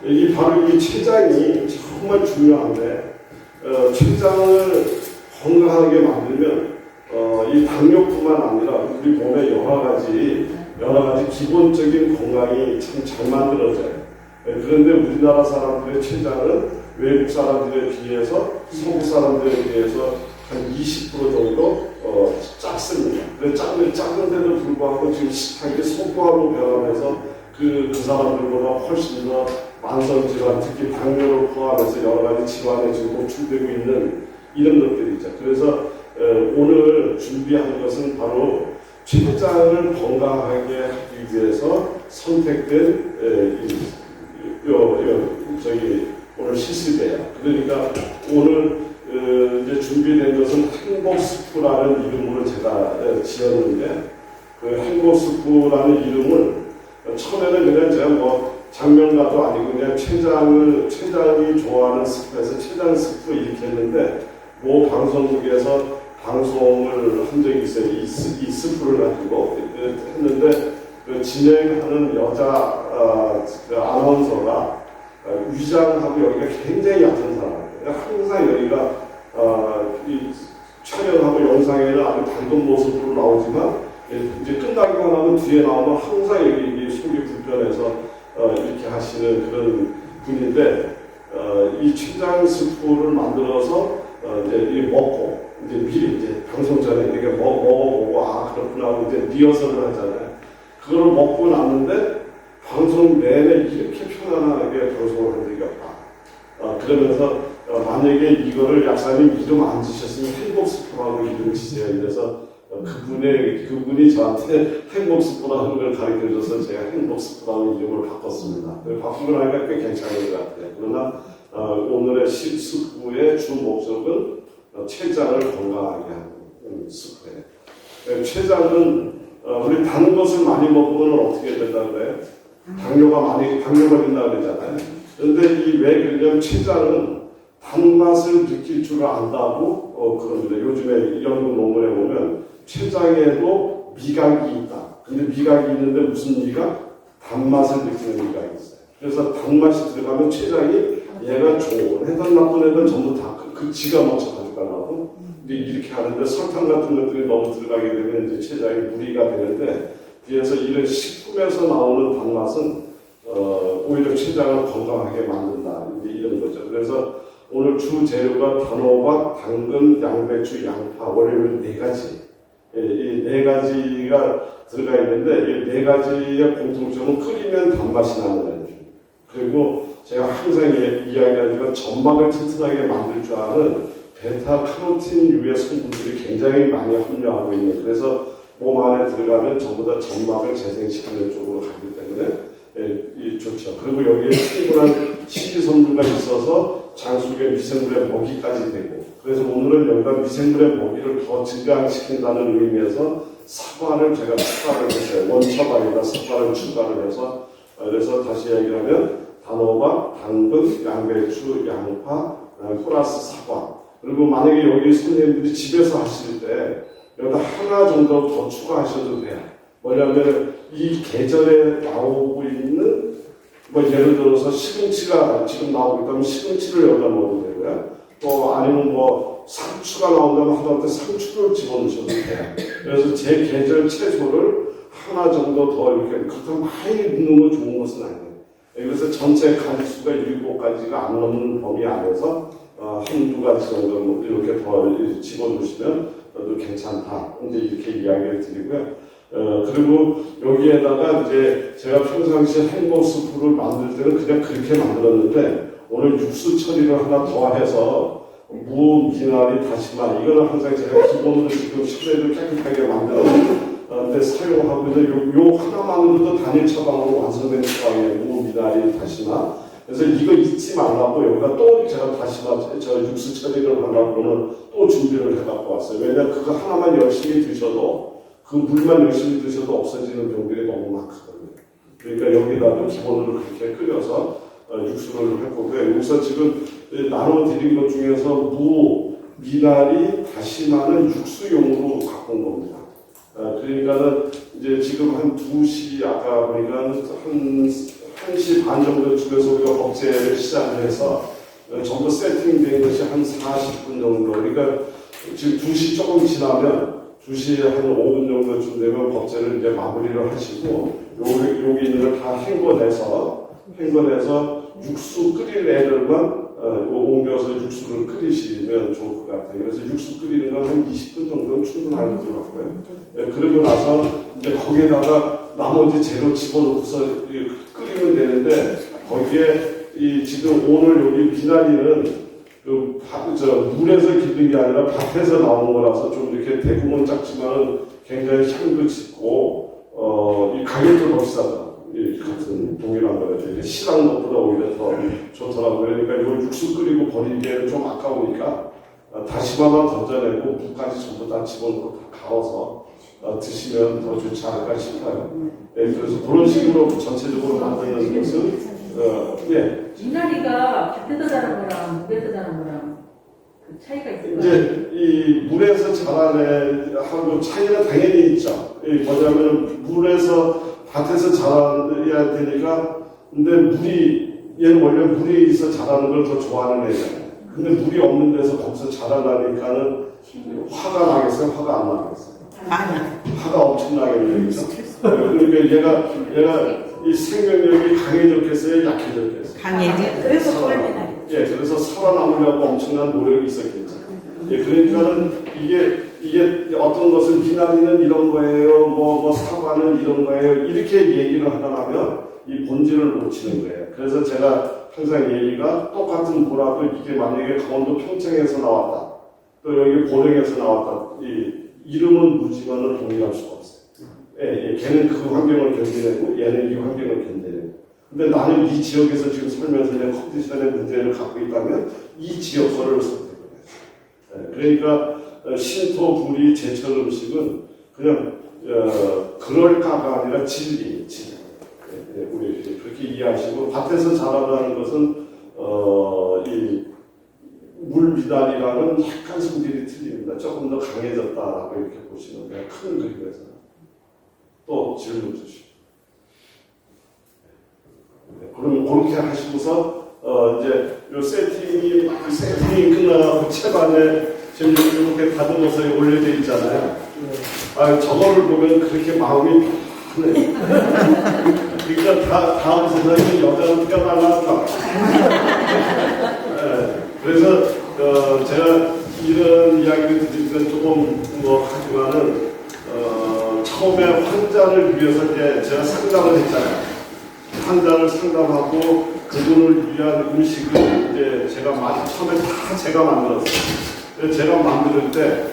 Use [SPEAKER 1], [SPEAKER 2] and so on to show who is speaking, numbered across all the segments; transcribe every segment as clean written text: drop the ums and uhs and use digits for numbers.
[SPEAKER 1] 이 바로 이 췌장이 정말 중요한데 췌장을 건강하게 만들면 이 당뇨뿐만 아니라 우리 몸의 여러 가지 기본적인 건강이 참 잘 만들어져요. 그런데 우리나라 사람들의 췌장은 외국 사람들에 비해서 서구 사람들에 비해서 한 20% 정도 작습니다. 작은데도 불구하고 지금 식탁이 소포하고 변하면서 그 사람들보다 훨씬 더 만성질환, 특히 당뇨를 포함해서 여러 가지 질환에 지금 노출되고 있는 이런 것들이죠. 그래서 오늘 준비한 것은 바로 췌장을 건강하게 하기 위해서 선택된 오늘 시스템이에요. 그러니까 오늘 이제 준비된 것은 행복스프라는 이름으로 제가 지었는데 그 행복스프라는 이름을 처음에는 그냥 제가 장면가도 아니고 그냥 췌장이 좋아하는 스프에서 췌장 스프 이렇게 했는데 방송국에서 방송을 한 적이 있어요. 이 스프를 가지고 했는데 그 진행하는 여자 아나운서가 위장하고 여기가 굉장히 약한 사람이에요. 항상 여기가 이 촬영하고 영상에는 아주 밝은 모습으로 나오지만 이제 끝나기만 하면 뒤에 나오면 항상 여기 속이 불편해서 이렇게 하시는 그런 분인데 이 췌장 스프를 만들어서 이제 먹고 이제 미리 이제 방송 전에 이렇게 먹어보고 그렇구나 하고 이제 리허설을 하잖아요. 그걸 먹고 났는데 방송 내내 이렇게 편안하게 방송을 한 적이 없다. 그러면서 만약에 이거를 약사님 이름 안 지셨으면 행복스프라고 이름 지세요. 이래서 그분이 저한테 행복스프라는 걸 가르쳐줘서 제가 행복스프라는 이름을 바꿨습니다. 바꾸고 나니까 꽤 괜찮은 것 같아요. 그러나 오늘의 스프의 주 목적은 췌장을 건강하게 하는 스프예요. 췌장은 우리 단 것을 많이 먹으면 어떻게 된다 그래요? 당뇨가 된다 그러잖아요. 그런데 왜 그러냐면 췌장은 단맛을 느낄 줄 안다고 그럽니다. 요즘에 연구 논문에 보면 췌장에도 미각이 있다. 근데 미각이 있는데 무슨 미각? 단맛을 느끼는 미각이 있어요. 그래서 단맛이 들어가면 췌장이 얘가 좋은 애들 나쁜 애들 전부 다 그 지가 먼저 가져가려고 이렇게 하는데 설탕 같은 것들이 너무 들어가게 되면 이제 췌장이 무리가 되는데 그래서 이런 식품에서 나오는 단맛은 오히려 췌장을 건강하게 만든다 이런 거죠. 그래서 오늘 주 재료가 단호박, 당근, 양배추, 양파, 원래는 4가지. 이 4가지가 들어가 있는데 이 4가지의 공통점은 끓이면 단맛이 나는 거예요. 그리고 제가 항상 이야기하지만 점막을 튼튼하게 만들 줄 아는 베타카로틴류의 성분들이 굉장히 많이 함유하고 있는, 그래서 몸 안에 들어가면 전부 다 점막을 재생시키는 쪽으로 가기 때문에 좋죠. 그리고 여기에 충분한 식이섬유가 있어서 장 속에 미생물의 먹이까지 되고, 그래서 오늘은 여기가 미생물의 먹이를 더 증강시킨다는 의미에서 사과를 제가 추가를 했어요. 원처방에다 사과를 추가를 해서, 그래서 다시 얘기하면 단호박, 당근, 양배추, 양파, 플러스 사과. 그리고 만약에 여기 선생님들이 집에서 하실 때 여기다 하나 정도 더 추가하셔도 돼요. 뭐냐면 이 계절에 나오고 있는 예를 들어서 시금치가 지금 나오고 있다면 시금치를 여기다 넣어도 되고요. 또 아니면 상추가 나온다면 하다못해 상추를 집어넣으셔도 돼요. 그래서 제 계절 채소를 하나 정도 더 이렇게 그렇다고 많이 넣는 건 좋은 것은 아니에요. 그래서 전체 가지수가 7가지가 안 넘는 범위 안에서 한두 가지 정도 이렇게 더 집어넣으시면 또 괜찮다. 이제 이렇게 이야기를 드리고요. 그리고 여기에다가 이제 제가 평상시에 행복스프를 만들 때는 그냥 그렇게 만들었는데 오늘 육수 처리를 하나 더 해서 무, 미나리, 다시마, 이거는 항상 제가 기본으로 지금 실내를 깨끗하게 만들었는데 사용하고 있는 요 하나만으로도 단일 처방으로 완성된 처방이에요. 무, 미나리, 다시마. 그래서 이거 잊지 말라고 여기다 또 제가 다시마, 육수 처리를 하려고 그러면 또 준비를 해갖고 왔어요. 왜냐면 그거 하나만 열심히 드셔도, 그 물만 열심히 드셔도 없어지는 병들이 너무 많거든요. 그러니까 여기다도 기본으로 그렇게 끓여서 육수를 할 거고요. 여기서 지금 나눠드린 것 중에서 무, 미나리, 다시마는 육수용으로 갖고 온 겁니다. 그러니까는 이제 지금 한 2시, 아까 보니까 한 1시 반 정도쯤에서 우리가 법제를 시작을 해서 전부 세팅된 것이 한 40분 정도. 그러니까 지금 2시 조금 지나면 2시 한 5분 정도쯤 되면 법제를 이제 마무리를 하시고 여기 있는 걸 다 헹궈내서 육수 끓일 애들만 옮겨서 육수를 끓이시면 좋을 것 같아요. 그래서 육수 끓이는 건 한 20분 정도는 충분할 것 같고요. 그러고 나서 이제 거기에다가 나머지 재료 집어넣고서 끓이면 되는데 거기에 지금 오늘 여기 미나리는 물에서 기른 게 아니라 밭에서 나온 거라서 좀 이렇게 대구는 작지만 굉장히 향도 짙고 이 가격도 더 비싸다. 같은 동일한 거예요. 시장 것보다 오히려 더 좋더라고요. 그러니까 이걸 육수 끓이고 버리기에는 좀 아까우니까 다시마만 던져내고 무까지 전부 다 집어넣고 다 갈아서 드시면 더 좋지 않을까 싶어요. 그래서 그런 식으로 전체적으로 만드는 것은
[SPEAKER 2] 미나리가 밭에서 자란 거랑 물에서 자란 거랑 그 차이가 있을까요?
[SPEAKER 1] 이제 이 물에서 자란 애하고 차이가 당연히 있죠. 뭐냐면 물에서 밭에서 자라야 되니까, 근데 얘는 원래 물에 있어 자라는 걸 더 좋아하는 애잖아요. 근데 물이 없는 데서 거기서 자라려니까는 화가 나겠어요? 화가 안 나겠어요? 화가 엄청나겠네요. 그러니까 얘가 이 생명력이 강해졌겠어요? 약해졌겠어요?
[SPEAKER 3] 그래서
[SPEAKER 1] 그래서 살아남으려고 엄청난 노력이 있었겠죠. 그러니까는 이게 어떤 것은 미나리는 이런 거예요, 뭐 사과는 이런 거예요, 이렇게 얘기를 하다 하면 이 본질을 놓치는 거예요. 그래서 제가 항상 얘기가 똑같은 보라도 이게 만약에 강원도 평창에서 나왔다, 또 여기 고령에서 나왔다, 이름은 무지만은 동일할 수가 없어요. 걔는 그 환경을 견뎌내고 얘는 이 환경을 견뎌내고. 근데 나는 이 지역에서 지금 살면서 내 컨디션의 문제를 갖고 있다면 이 지역 거를 선택을 해요. 그러니까 신토 부리 제철 음식은 그냥 그럴까가 아니라 진리. 우리 그렇게 이해하시고, 밭에서 자라나는 것은 이 물미나리랑은 약간 성질이 틀립니다. 조금 더 강해졌다라고 이렇게 보시면 돼요. 큰 그림에서. 또 질문 주시고. 그럼 그렇게 하시고서 이제 요 세팅이 끝나고 채반에 지금 이렇게 다듬어서 올려져 있잖아요. 저거를 보면 그렇게 마음이 편해. 그러니까 다음 세상에 여자는 뼈달랐다. 그래서 제가 이런 이야기를 드리면 조금 하지만은 처음에 환자를 위해서 이제 제가 상담을 했잖아요. 환자를 상담하고 그분을 위한 음식을 이제 제가 처음에 다 제가 만들었어요. 제가 만들 때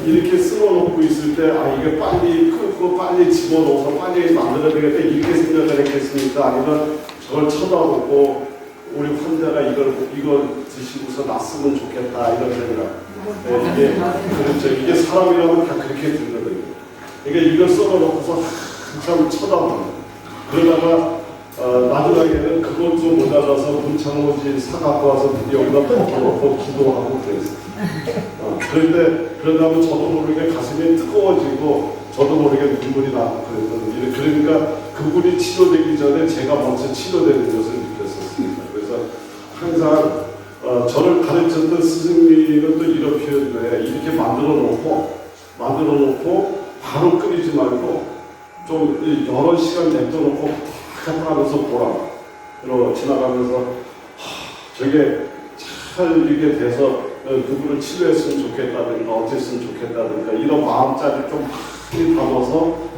[SPEAKER 1] 이렇게 쓸어놓고 있을 때 이게 빨리 끓고 빨리 집어넣어서 빨리 만들어야 되겠다 이렇게 생각을 했겠습니까? 아니면 저걸 쳐다보고 우리 환자가 이거 드시고서 났으면 좋겠다 이런 생각. 그렇죠. 이게 사람이라면 다 그렇게 들거든요. 그러니까 이걸 썰어놓고서 한참 쳐다보는. 그러다가 마지막에는 그것도 모자라서 문창호지 사갖고 와서 여기다 덮어놓고 기도하고 그랬어요. 그러다 보면 저도 모르게 가슴이 뜨거워지고 저도 모르게 눈물이 나고 그랬거든요. 그러니까 그분이 치료되기 전에 제가 먼저 치료되는 것을 느꼈었습니다. 그래서 항상 저를 가르쳤던 스승님은 또 이런 표현을 해요. 이렇게 만들어 놓고 바로 끓이지 말고 좀 여러 시간 냅둬놓고 탁 하면서 보라. 그리고 지나가면서 저게 잘 이렇게 돼서 누구를 치료했으면 좋겠다든가 어땠으면 좋겠다든가 이런 마음짜리 좀 많이 담아서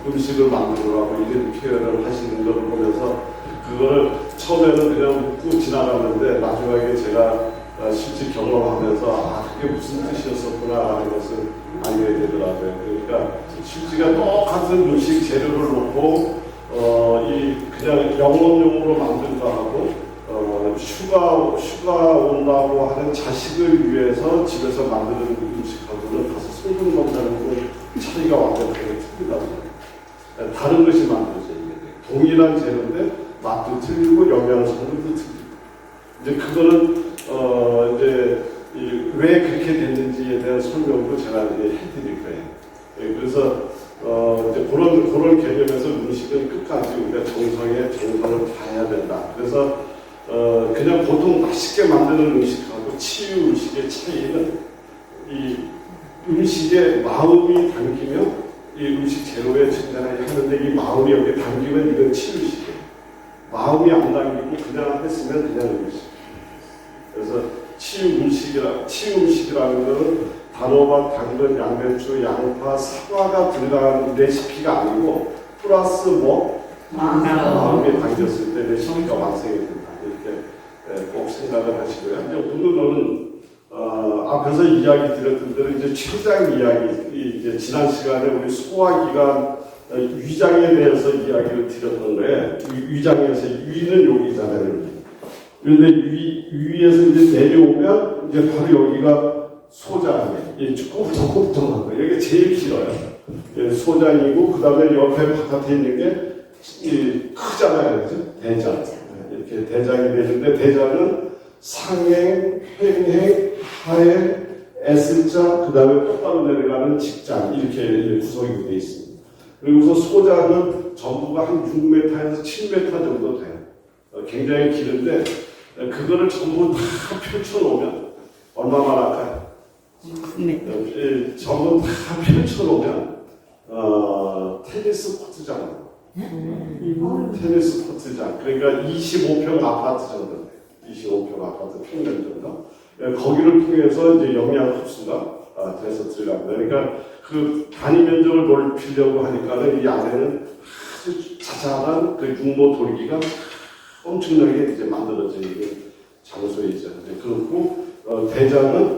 [SPEAKER 1] 음식을 만들으라고 이런 표현을 하시는 걸 보면서 그거를 처음에는 그냥 묵고 지나갔는데 나중에 제가 실제 경험하면서 그게 무슨 뜻이었었구나 하는 것을 알게 되더라고요. 그러니까 실제가 똑같은 음식 재료를 놓고 그냥 영혼용으로 만든다 하고 휴가 온다고 하는 자식을 위해서 집에서 만드는 음식하고는 가서 성분 검사하는 차이가 완전하게 틀리다. 다른 것이 만들어져 있는데 동일한 재료인데 맛도 틀리고 영양성도 틀리고. 이제 그거는 왜 그렇게 됐는지에 대한 설명도 제가 이제 해드릴 거예요. 그래서 이제 그런 개념에서 음식은 끝까지 우리가 정성을 다해야 된다. 그래서 그냥 보통 맛있게 만드는 음식하고 치유 음식의 차이는 이 음식에 마음이 담기면 이 음식 재료에 증단을 하는데 이 마음이 여기 담기면 이건 치유식이에요. 마음이 안 담기고 그냥 했으면 그냥 음식. 그래서 치유 음식이라는 것은 단호박, 당근, 양배추, 양파, 사과가 들어간 레시피가 아니고 플러스 마음이 담겼을 때 레시피가 완성이 된다. 이렇게 꼭 생각을 하시고요. 이제 오늘은 앞에서 이야기 드렸던 대로 이제 췌장 이야기, 이제 지난 시간에 우리 소화기관 위장에 대해서 이야기를 드렸던 거예요. 위장에서 위는 여기잖아요. 그런데 위에서 이제 내려오면 이제 바로 여기가 소장이에요. 꾹꾹꾹한 거. 이게 제일 길어요. 소장이고 그 다음에 옆에 바깥에 있는 게 크잖아요, 그죠? 대장. 이렇게 대장이 되는데 대장은 상행, 횡행, 하행, S자, 그 다음에 똑바로 내려가는 직장 이렇게 구성이 되어 있습니다. 그리고서 소장은 전부가 한 6m에서 7m 정도 돼요. 굉장히 기는데 그거를 전부 다 펼쳐놓으면 얼마나 할까요? 전부 다 펼쳐놓으면 테니스 코트장, 테니스 코트장, 그러니까 25평 아파트 정도 돼요. 25평 아파트 평면 정도. 거기를 통해서 이제 영양 흡수가 돼서 들어갑니다. 그러니까 그 단위 면적을 넓히려고 하니까는 이 안에는 아주 자잘한 그 육모 돌기가 엄청나게 이제 만들어져 있는 장소이죠. 그리고 대장은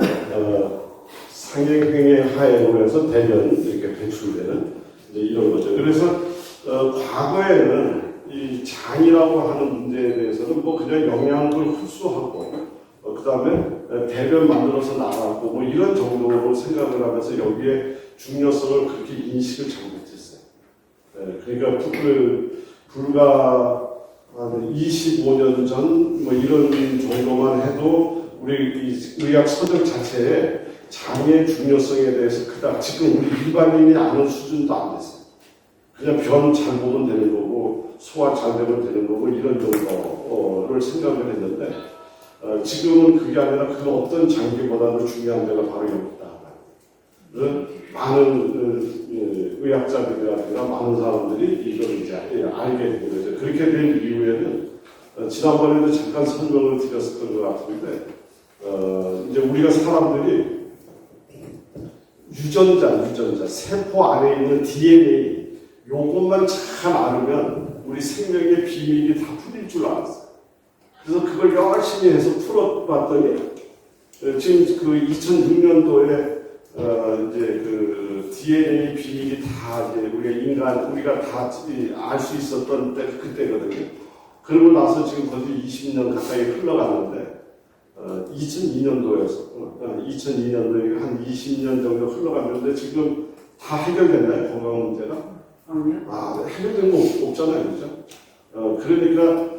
[SPEAKER 1] 상행행의 하행으로 해서 대변 이렇게 배출되는 이제 이런 거죠. 그래서 과거에는 이 장이라고 하는 문제에 대해서는 뭐 그냥 영양을 흡수하고 그 다음에 대변 만들어서 나가고 뭐 이런 정도로 생각을 하면서 여기에 중요성을 그렇게 인식을 잘 못했어요. 그러니까 불과 한 25년 전 뭐 이런 정도만 해도 우리 의학 서적 자체에 장의 중요성에 대해서 그닥 지금 우리 일반인이 아는 수준도 안 됐어요. 그냥 변 잘 보면 되는 거고 소화 잘 되면 되는 거고 이런 정도를 생각을 했는데 지금은 그게 아니라 그 어떤 장기보다도 중요한 데가 바로 여기다. 많은 의학자들이라든가 많은 사람들이 이걸 이제 알게 된 거죠. 그렇게 된 이후에는 지난번에도 잠깐 설명을 드렸었던 것 같은데 이제 우리가 사람들이 유전자, 세포 안에 있는 DNA 요것만 잘 알으면 우리 생명의 비밀이 다 풀릴 줄 알았어요. 그래서 그걸 열심히 해서 풀어봤더니 지금 그 2006년도에 이제 그 DNA 비밀이 다 이제 우리가 다 알 수 있었던 때 그때거든요. 그러고 나서 지금 거의 20년 가까이 흘러갔는데 2002년도였어. 2002년도에 한 20년 정도 흘러갔는데 지금 다 해결됐나요? 건강 문제가? 해결된 거 없잖아요, 그죠? 그러니까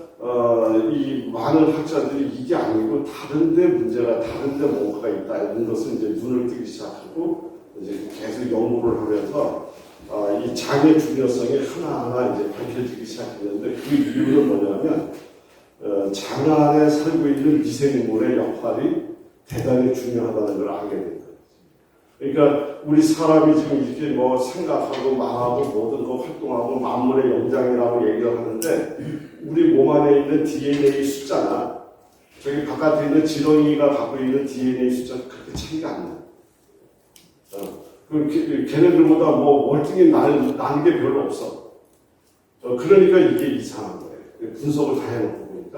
[SPEAKER 1] 이 많은 학자들이 이게 아니고 다른데 문제가 다른데 뭔가가 있다 이런 것을 이제 눈을 뜨기 시작하고 이제 계속 연구를 하면서 이 장의 중요성이 하나하나 이제 밝혀지기 시작했는데 그 이유는 뭐냐면 장 안에 살고 있는 미생물의 역할이 대단히 중요하다는 걸 알게 된 거예요. 그러니까 우리 사람이 지금 이렇게 뭐 생각하고 말하고 모든 거 활동하고 만물의 영장이라고 얘기를 하는데 우리 몸 안에 있는 DNA 숫자나 저기 바깥에 있는 지렁이가 갖고 있는 DNA 숫자는 그렇게 차이가 안 나요. 걔네들보다 뭐 월등히 나는 게 별로 없어. 그러니까 이게 이상한 거예요. 분석을 다 해놓고 보니까.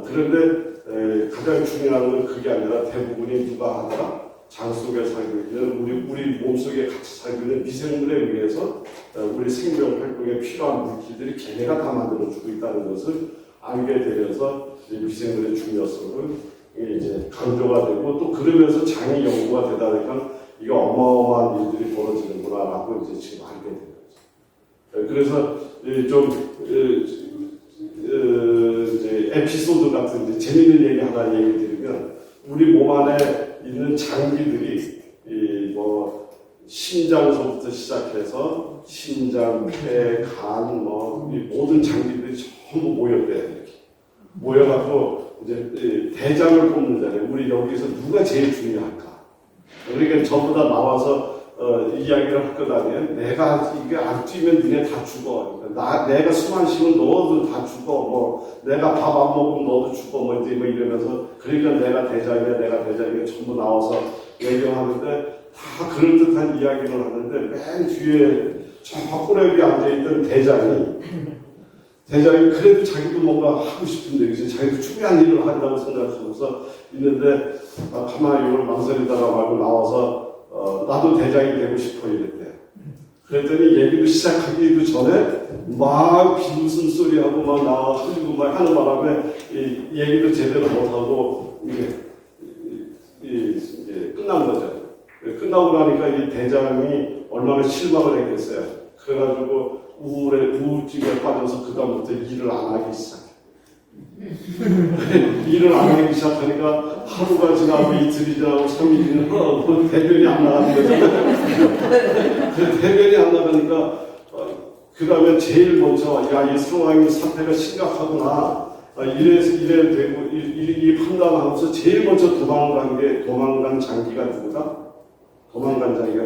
[SPEAKER 1] 그런데 가장 중요한 건 그게 아니라 대부분이 누가 하더라? 장 속에 살고 있는 우리 몸속에 같이 살고 있는 미생물에 의해서 우리 생명 활동에 필요한 물질들이 걔네가 다 만들어주고 있다는 것을 알게 되면서 미생물의 중요성을 이제 강조가 되고 또 그러면서 장의 연구가 되다 보니까 이게 어마어마한 일들이 벌어지는구나라고 이제 지금 알게 된 거죠. 그래서 좀 이제 에피소드 같은 이제 재밌는 얘기 하나 얘기 드리면 우리 몸 안에 있는 장기들이 심장서부터 시작해서 심장, 폐, 간, 이 모든 장기들이 전부 모였대요. 이렇게 모여갖고 이제 대장을 뽑는다네. 우리 여기서 누가 제일 중요할까? 그러니까 전부 다 나와서 이야기를 할 거다면 내가 이게 안 뛰면 니네 다 죽어. 내가 숨 안 쉬면 너도 다 죽어. 내가 밥 안 먹으면 너도 죽어. 이제 이러면서 그러니까 내가 대장이야 전부 나와서 얘기하는데 다 그럴듯한 이야기를 하는데 맨 뒤에 저 꼬레비 앉아있던 대장이 그래도 자기도 뭔가 하고 싶은데 그치? 자기도 중요한 일을 한다고 생각하면서 있는데 가만히 이걸 망설이다가 말고 나와서 나도 대장이 되고 싶어 이랬대. 그랬더니 얘기도 시작하기도 전에 막 비웃음 소리하고 막 나와 흘리고 막 하는 바람에 이 얘기도 제대로 못하고 이게 끝난 거죠. 끝나고 나니까 이 대장이 얼마나 실망을 했겠어요. 그래가지고 우울증에 빠져서 그다음부터 일을 안 하기 시작해. 일을 안 하기 시작하니까 하루가 지나고 이틀이 지나고 3일이 지나고 대변이 안 나가는 거죠. 대변이 안 나가니까 그 다음에 제일 먼저 이 상황이 사태가 심각하구나. 이래 되고 이 판단하면서 제일 먼저 도망간 장기가 누구다? 도망간 장기가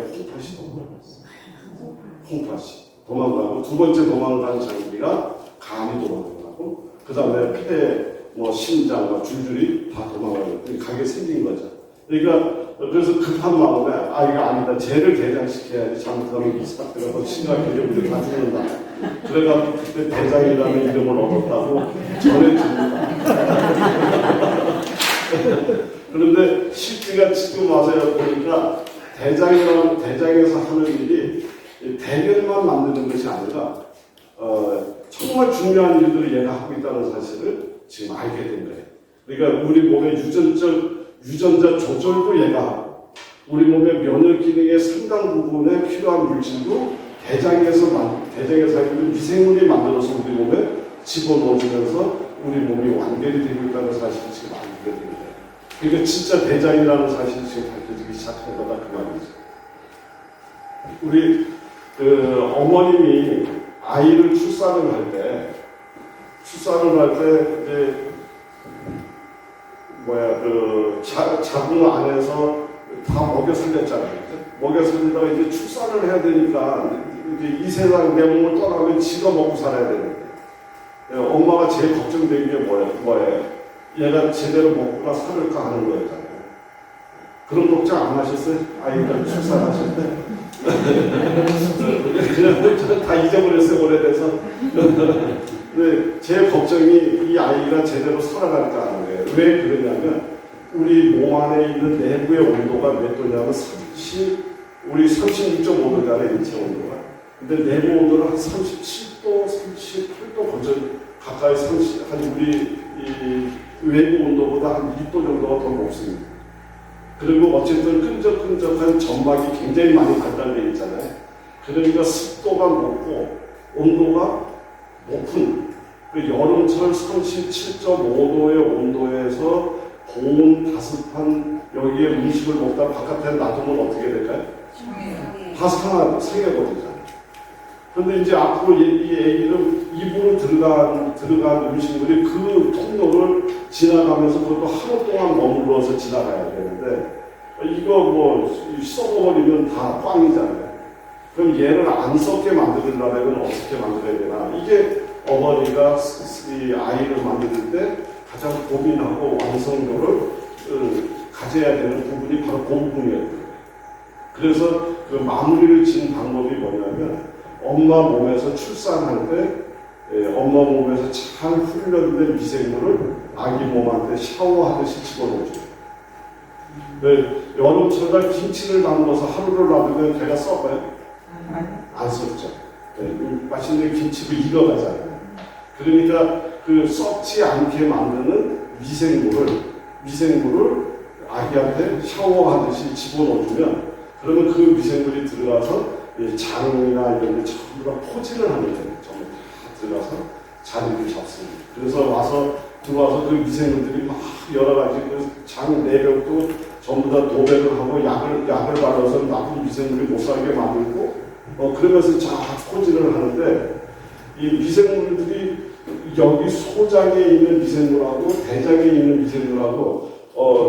[SPEAKER 1] 홍파시 도망가고 두 번째 도망간 장기가 간이 도망가고 그 다음에 폐, 심장, 줄줄이 다 도망가고 가게 생긴 거죠. 그러니까 그래서 급한 마음에 이거 아니다. 쟤를 대장시켜야지. 잘못하면 이 사태가 더 심각하게 우리 다 죽는다. 그래가지고 그때 대장이라는 이름을 얻었다고 전해줍니다. 그런데 실제가 지금 와서 보니까 대장에서 하는 일이 대변만 만드는 것이 아니라 정말 중요한 일들을 얘가 하고 있다는 사실을 지금 알게 된 거예요. 그러니까 우리 몸의 유전자 조절도 얘가 하고 우리 몸의 면역 기능의 상당 부분에 필요한 물질도 대장에서 있는 미생물이 만들어서 우리 몸에 집어넣어주면서 우리 몸이 완결이 되고 있다는 사실을 지금 알게 된 거예요. 그러니까 진짜 대장이라는 사실이 지금 밝혀지기 시작한 거다 그 말이죠. 우리 어머님이 아이를 출산을 할 때 이제 자궁 안에서 다 먹여 살렸잖아요. 먹여 살리다가 이제 출산을 해야 되니까 이제 이 세상 내 몸을 떠나면 지가 먹고 살아야 되는데 엄마가 제일 걱정되는 게 뭐예요? 얘가 제대로 먹고나 살을까 하는 거였잖아요. 그런 걱정 안 하셨어요? 아이가 출산하실 때? 그냥 다 잊어버렸어요, 오래돼서. 근데 제 걱정이 이 아이가 제대로 살아갈까 하는 거예요. 왜 그러냐면 우리 몸 안에 있는 내부의 온도가 몇 도냐면 우리 36.5도잖아요, 인체 온도가. 근데 내부 온도는 한 37도, 38도 거저 가까이 한 우리 이 외부 온도보다 한 2도 정도가 더 높습니다. 그리고 어쨌든 끈적끈적한 점막이 굉장히 많이 발달되어 있잖아요. 그러니까 습도가 높고 온도가 높은 여름철 37.5도의 온도에서 고온 다습한 여기에 음식을 먹다 바깥에 놔두면 어떻게 될까요? 다 상해버리잖아요. 그런데 이제 앞으로 이 애기는 입으로 들어간 음식물이 그 통로를 지나가면서 그것도 하루 동안 머물러서 지나가야 되는데 이거 썩어버리면 다 꽝이잖아요. 그럼 얘를 안 썩게 만들려면 어떻게 만들어야 되나? 이게 어머니가 이 아이를 만들 때 가장 고민하고 완성도를 가져야 되는 부분이 바로 그 부분이었어요. 그래서 그 마무리를 지은 방법이 뭐냐면 엄마 몸에서 출산할 때 엄마 몸에서 잘 훈련된 미생물을 아기 몸한테 샤워하듯이 집어넣어줘요. 여름철날 김치를 담궈서 하루를 놔두면 걔가 썩어요? 안 썩죠. 맛있는 김치를 익어가잖아요. 그러니까 그 썩지 않게 만드는 미생물을 아기한테 샤워하듯이 집어넣어주면 그러면 그 미생물이 들어가서 장이나 이런 데 전부 다 포진을 하는 거예요. 전부 다 들어가서 자리를 잡습니다. 그래서 들어와서 그 미생물들이 막 여러 가지 그 장 내벽도 전부 다 도배를 하고 약을 발라서 나쁜 미생물이 못 살게 만들고 그러면서 자꾸 포진을 하는데 이 미생물들이 여기 소장에 있는 미생물하고 대장에 있는 미생물하고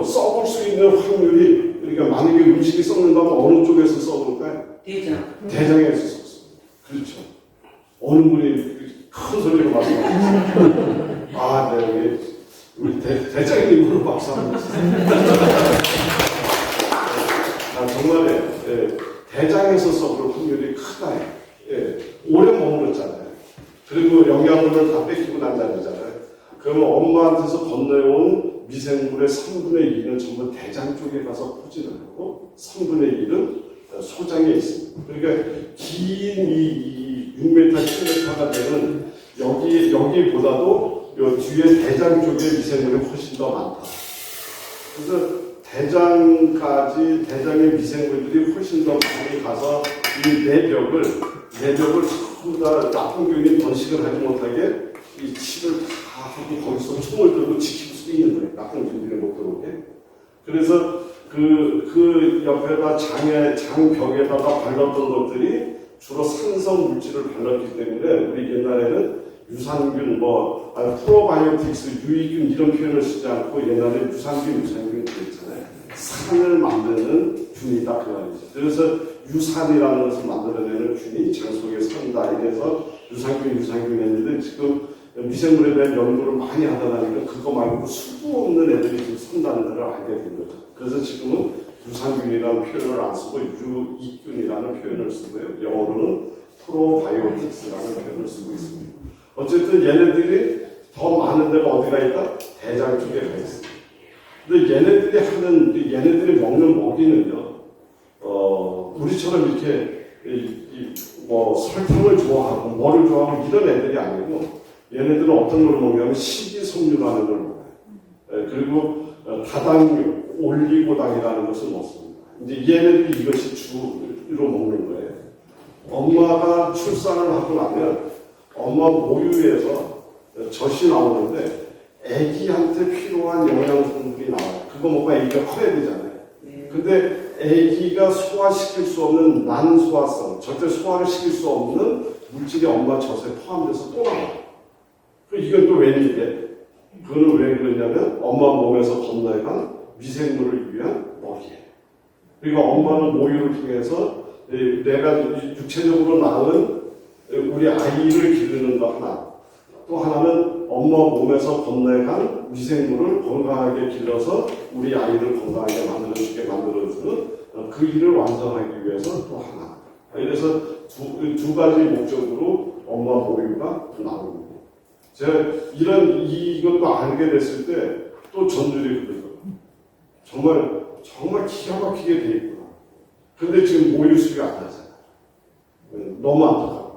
[SPEAKER 1] 썩을 수 있는 확률이 그러니까 만약에 음식이 썩는다면 어느 쪽에서 썩을까요? 대장에서 썩습니다. 그렇죠. 어느 분이 큰 소리로 말씀하셨어요. 아, 네, 우리 대장님으로 박수 한번 주세요. 정말 대장에서 썩을 확률이 크다. 오래 머물렀잖아요. 그리고 영양분을 다 뺏기고 난다잖아요. 그러면 엄마한테서 건네온 미생물의 3분의 2는 전부 대장 쪽에 가서 포진을 하고 3분의 1은 소장에 있습니다. 그러니까 긴 이 6m, 7m가 되는 여기보다도 요 뒤에 대장 쪽에 미생물이 훨씬 더 많다. 그래서 대장의 미생물들이 훨씬 더 많이 가서 이 내벽을 전부 다 나쁜 균이 번식을 하지 못하게 이 칩을 다 하고 거기서 총을 들고 지킬 수 있는 거예요. 나쁜 균들이 못 들어오게. 그래서 그 옆에다 장벽에다가 발랐던 것들이 주로 산성 물질을 발랐기 때문에 우리 옛날에는 유산균, 프로바이오틱스, 유익균 이런 표현을 쓰지 않고 옛날에 유산균 그랬잖아요. 산을 만드는 균이다 그 말이죠. 그래서 유산이라는 것을 만들어내는 균이 장 속에 산다. 이래서 유산균 했는데 지금 미생물에 대한 연구를 많이 하다 보니까 그거 말고 수도 없는 애들이 지금 산다는 걸 알게 된 거죠. 그래서 지금은 유산균이라는 표현을 안 쓰고 유익균이라는 표현을 쓰고요. 영어로는 프로바이오틱스라는 표현을 쓰고 있습니다. 어쨌든 얘네들이 더 많은 데가 어디가 있다? 대장 쪽에 가 있습니다. 근데 얘네들이 먹는 먹이는요, 우리처럼 이렇게 설탕을 좋아하고 뭐를 좋아하고 이런 애들이 아니고 얘네들은 어떤 걸 먹냐면 식이섬유라는 걸 먹어요. 그리고 다당류, 올리고당이라는 것을 먹습니다. 이제 얘네들이 이것이 주로 먹는 거예요. 엄마가 출산을 하고 나면 엄마 모유에서 젖이 나오는데 아기한테 필요한 영양성분이 나와요. 그거 먹고 아기가 커야 되잖아요. 근데 아기가 소화시킬 수 없는 난소화성, 절대 소화를 시킬 수 없는 물질이 엄마 젖에 포함돼서 또 나와요. 이건 또 웬일이에요? 그거는 왜 그러냐면 엄마 몸에서 건너간 미생물을 위한 먹이에요. 그러니까 엄마는 모유를 통해서 내가 육체적으로 낳은 우리 아이를 기르는 거 하나, 또 하나는 엄마 몸에서 건너간 미생물을 건강하게 길러서 우리 아이를 건강하게 만들어주는 그 일을 완성하기 위해서 또 하나. 그래서 두 가지 목적으로 엄마 모유가 나옵니다. 제가 이것도 알게 됐을 때 또 전율이 그러더라고요. 정말 기가 막히게 돼 있구나. 근데 지금 모유 수가 안 나잖아요. 너무 안타까워.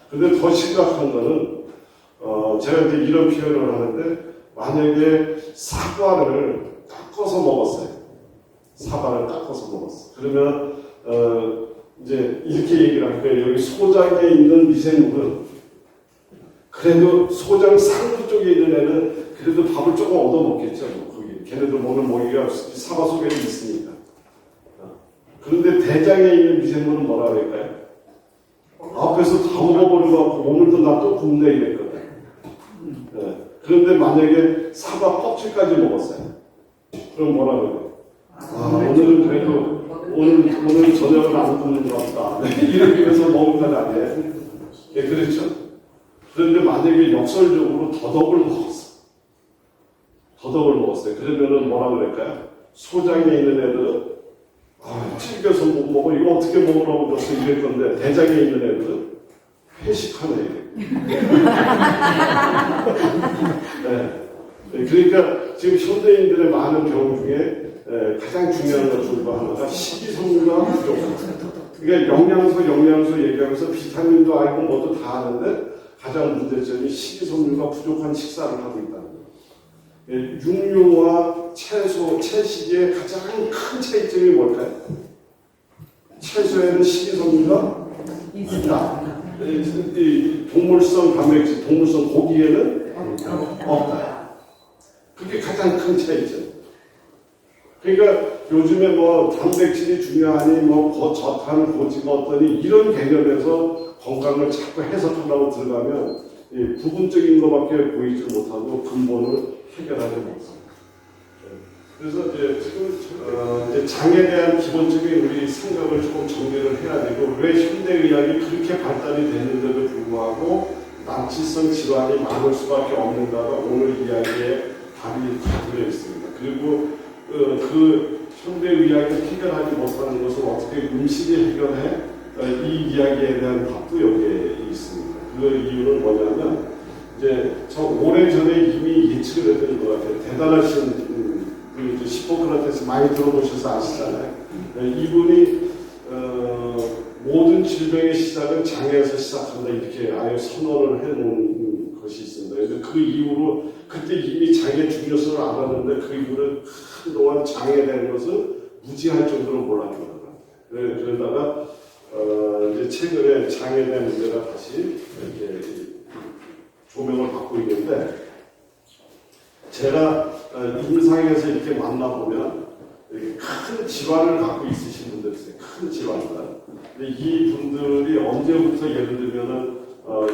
[SPEAKER 1] 근데 더 심각한 거는, 제가 이제 이런 표현을 하는데, 만약에 사과를 깎아서 먹었어요. 그러면, 이제 이렇게 얘기를 할 거예요. 여기 소장에 있는 미생물은, 그래도 소장 상부 쪽에 있는 애는 그래도 밥을 조금 얻어 먹겠죠. 거기. 걔네들 먹는 먹이가 사과 속에 있으니까. 그런데 대장에 있는 미생물은 뭐라 그럴까요? 앞에서 다 먹어버리고 오늘도 나 또 굶네 이랬거든. 그런데 만약에 사과 껍질까지 먹었어요. 그럼 뭐라 그래요? 오늘은 그래도 오늘 저녁은 안 굶는 것 같다. 이렇게 해서 먹은 건 아니에요. 그렇죠? 그런데 만약에 역설적으로 더덕을 먹었어요. 그러면은 뭐라 그럴까요? 소장에 있는 애들은 찔겨서 못 먹어. 이거 어떻게 먹으라고 줬어? 이럴 건데, 대장에 있는 애들은 회식하네. 그러니까 지금 현대인들의 많은 병 중에 가장 중요한 것 중에 하나가 식이섬유가 부족합니다. 그러니까 영양소 얘기하면서 비타민도 알고 뭐도 다 아는데 가장 문제점이 식이섬유가 부족한 식사를 하고 있다는 거예요. 육류와 채식의 가장 큰 차이점이 뭘까요? 채소에는 식이섬유가 있다. 동물성 단백질, 동물성 고기에는 없다. 그게 가장 큰 차이점. 그러니까 요즘에 뭐 단백질이 중요하니 뭐 저탄 고지가 어떠니 이런 개념에서 건강을 자꾸 해석하려고 들어가면 이 부분적인 것밖에 보이지 못하고 근본을 해결하지 못합니다. 그래서 이제 장에 대한 기본적인 우리 생각을 조금 정리를 해야 되고 왜 현대의학이 그렇게 발달이 됐는데도 불구하고 난치성 질환이 많을 수밖에 없는가가 오늘 이야기에 답이 다 들어 있습니다. 그리고 그 현대의학이 해결하지 못하는 것을 어떻게 음식이 해결해 이 이야기에 대한 답도 여기에 있습니다. 그 이유는 뭐냐면 이제 저 오래전에 이미 예측을 했던 것 같아요. 대단하신 우리 히포크라테스 많이 들어보셔서 아시잖아요. 이분이 모든 질병의 시작은 장에서 시작한다 이렇게 아예 선언을 해놓은 것이 있습니다. 그래서 그 이후로 그때 이미 장의 중요성을 알았는데 그 이후로 한동안 장에 대한 것을 무지할 정도로 몰랐던 것 같아요. 그러다가 이제 최근에 장에 대한 문제가 다시 이렇게 조명을 받고 있는데 제가 임상에서 이렇게 만나보면 큰 질환을 갖고 있으신 분들 있어요. 큰 질환을. 근데 이 분들이 언제부터 예를 들면은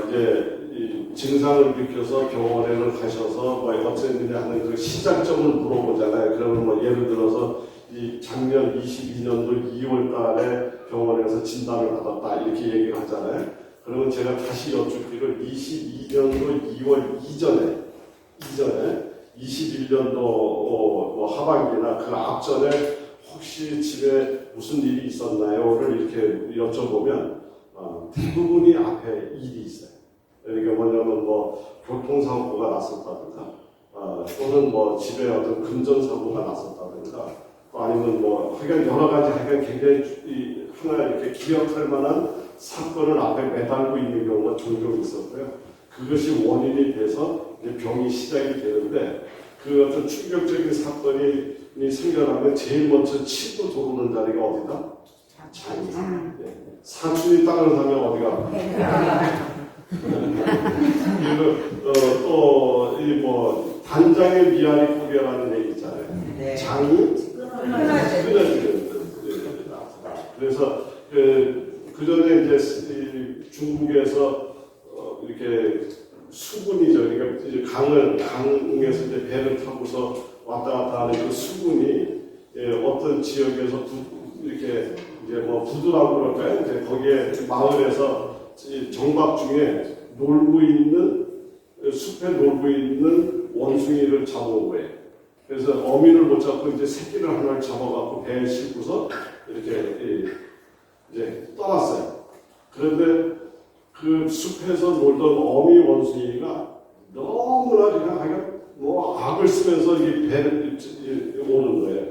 [SPEAKER 1] 이제 이 증상을 느껴서 병원에 가셔서 뭐 어쨌느냐 하는 그 시작점을 물어보잖아요. 그러면 뭐 예를 들어서 이 작년 22년도 2월 달에 병원에서 진단을 받았다 이렇게 얘기를 하잖아요. 그러면 제가 다시 여쭙기를 22년도 2월 이전에 21년도 뭐 하반기나 그 앞전에 혹시 집에 무슨 일이 있었나요?를 이렇게 여쭤보면 대부분이 앞에 일이 있어요. 그러니까 뭐냐면 뭐 교통사고가 났었다든가 또는 뭐 집에 어떤 금전사고가 났었다든가 또 아니면 뭐 하여간 여러 가지 하여간 굉장히 하나 이렇게 기억할 만한 사건을 앞에 매달고 있는 경우가 종종 있었고요. 그것이 원인이 돼서 병이 시작이 되는데 그 어떤 충격적인 사건이 생겨나면 제일 먼저 치고 들어오는 자리가 어디다? 장이다. 사춘이 땅을 사면 어디가? 그리고 또이 뭐 단장의 미아리 고개라는 얘기 있잖아요. 네. 장이 끊어지는 그래서 그 전에 이제 중국에서 이렇게 수군이죠. 그러니까 이제 강에서 이제 배를 타고서 왔다 갔다 하는 그 수군이 어떤 지역에서 이렇게 이제 뭐 부두라고 그럴까요? 이제 거기에 마을에서 정박 중에 놀고 있는 숲에 놀고 있는 원숭이를 잡아온 거예요. 그래서 어미를 못 잡고 이제 새끼를 하나를 잡아갖고 배에 싣고서 이렇게 이제 떠났어요. 그런데 그 숲에서 놀던 어미 원숭이가 너무나 그냥 뭐 악을 쓰면서 이 배를 오는 거예요.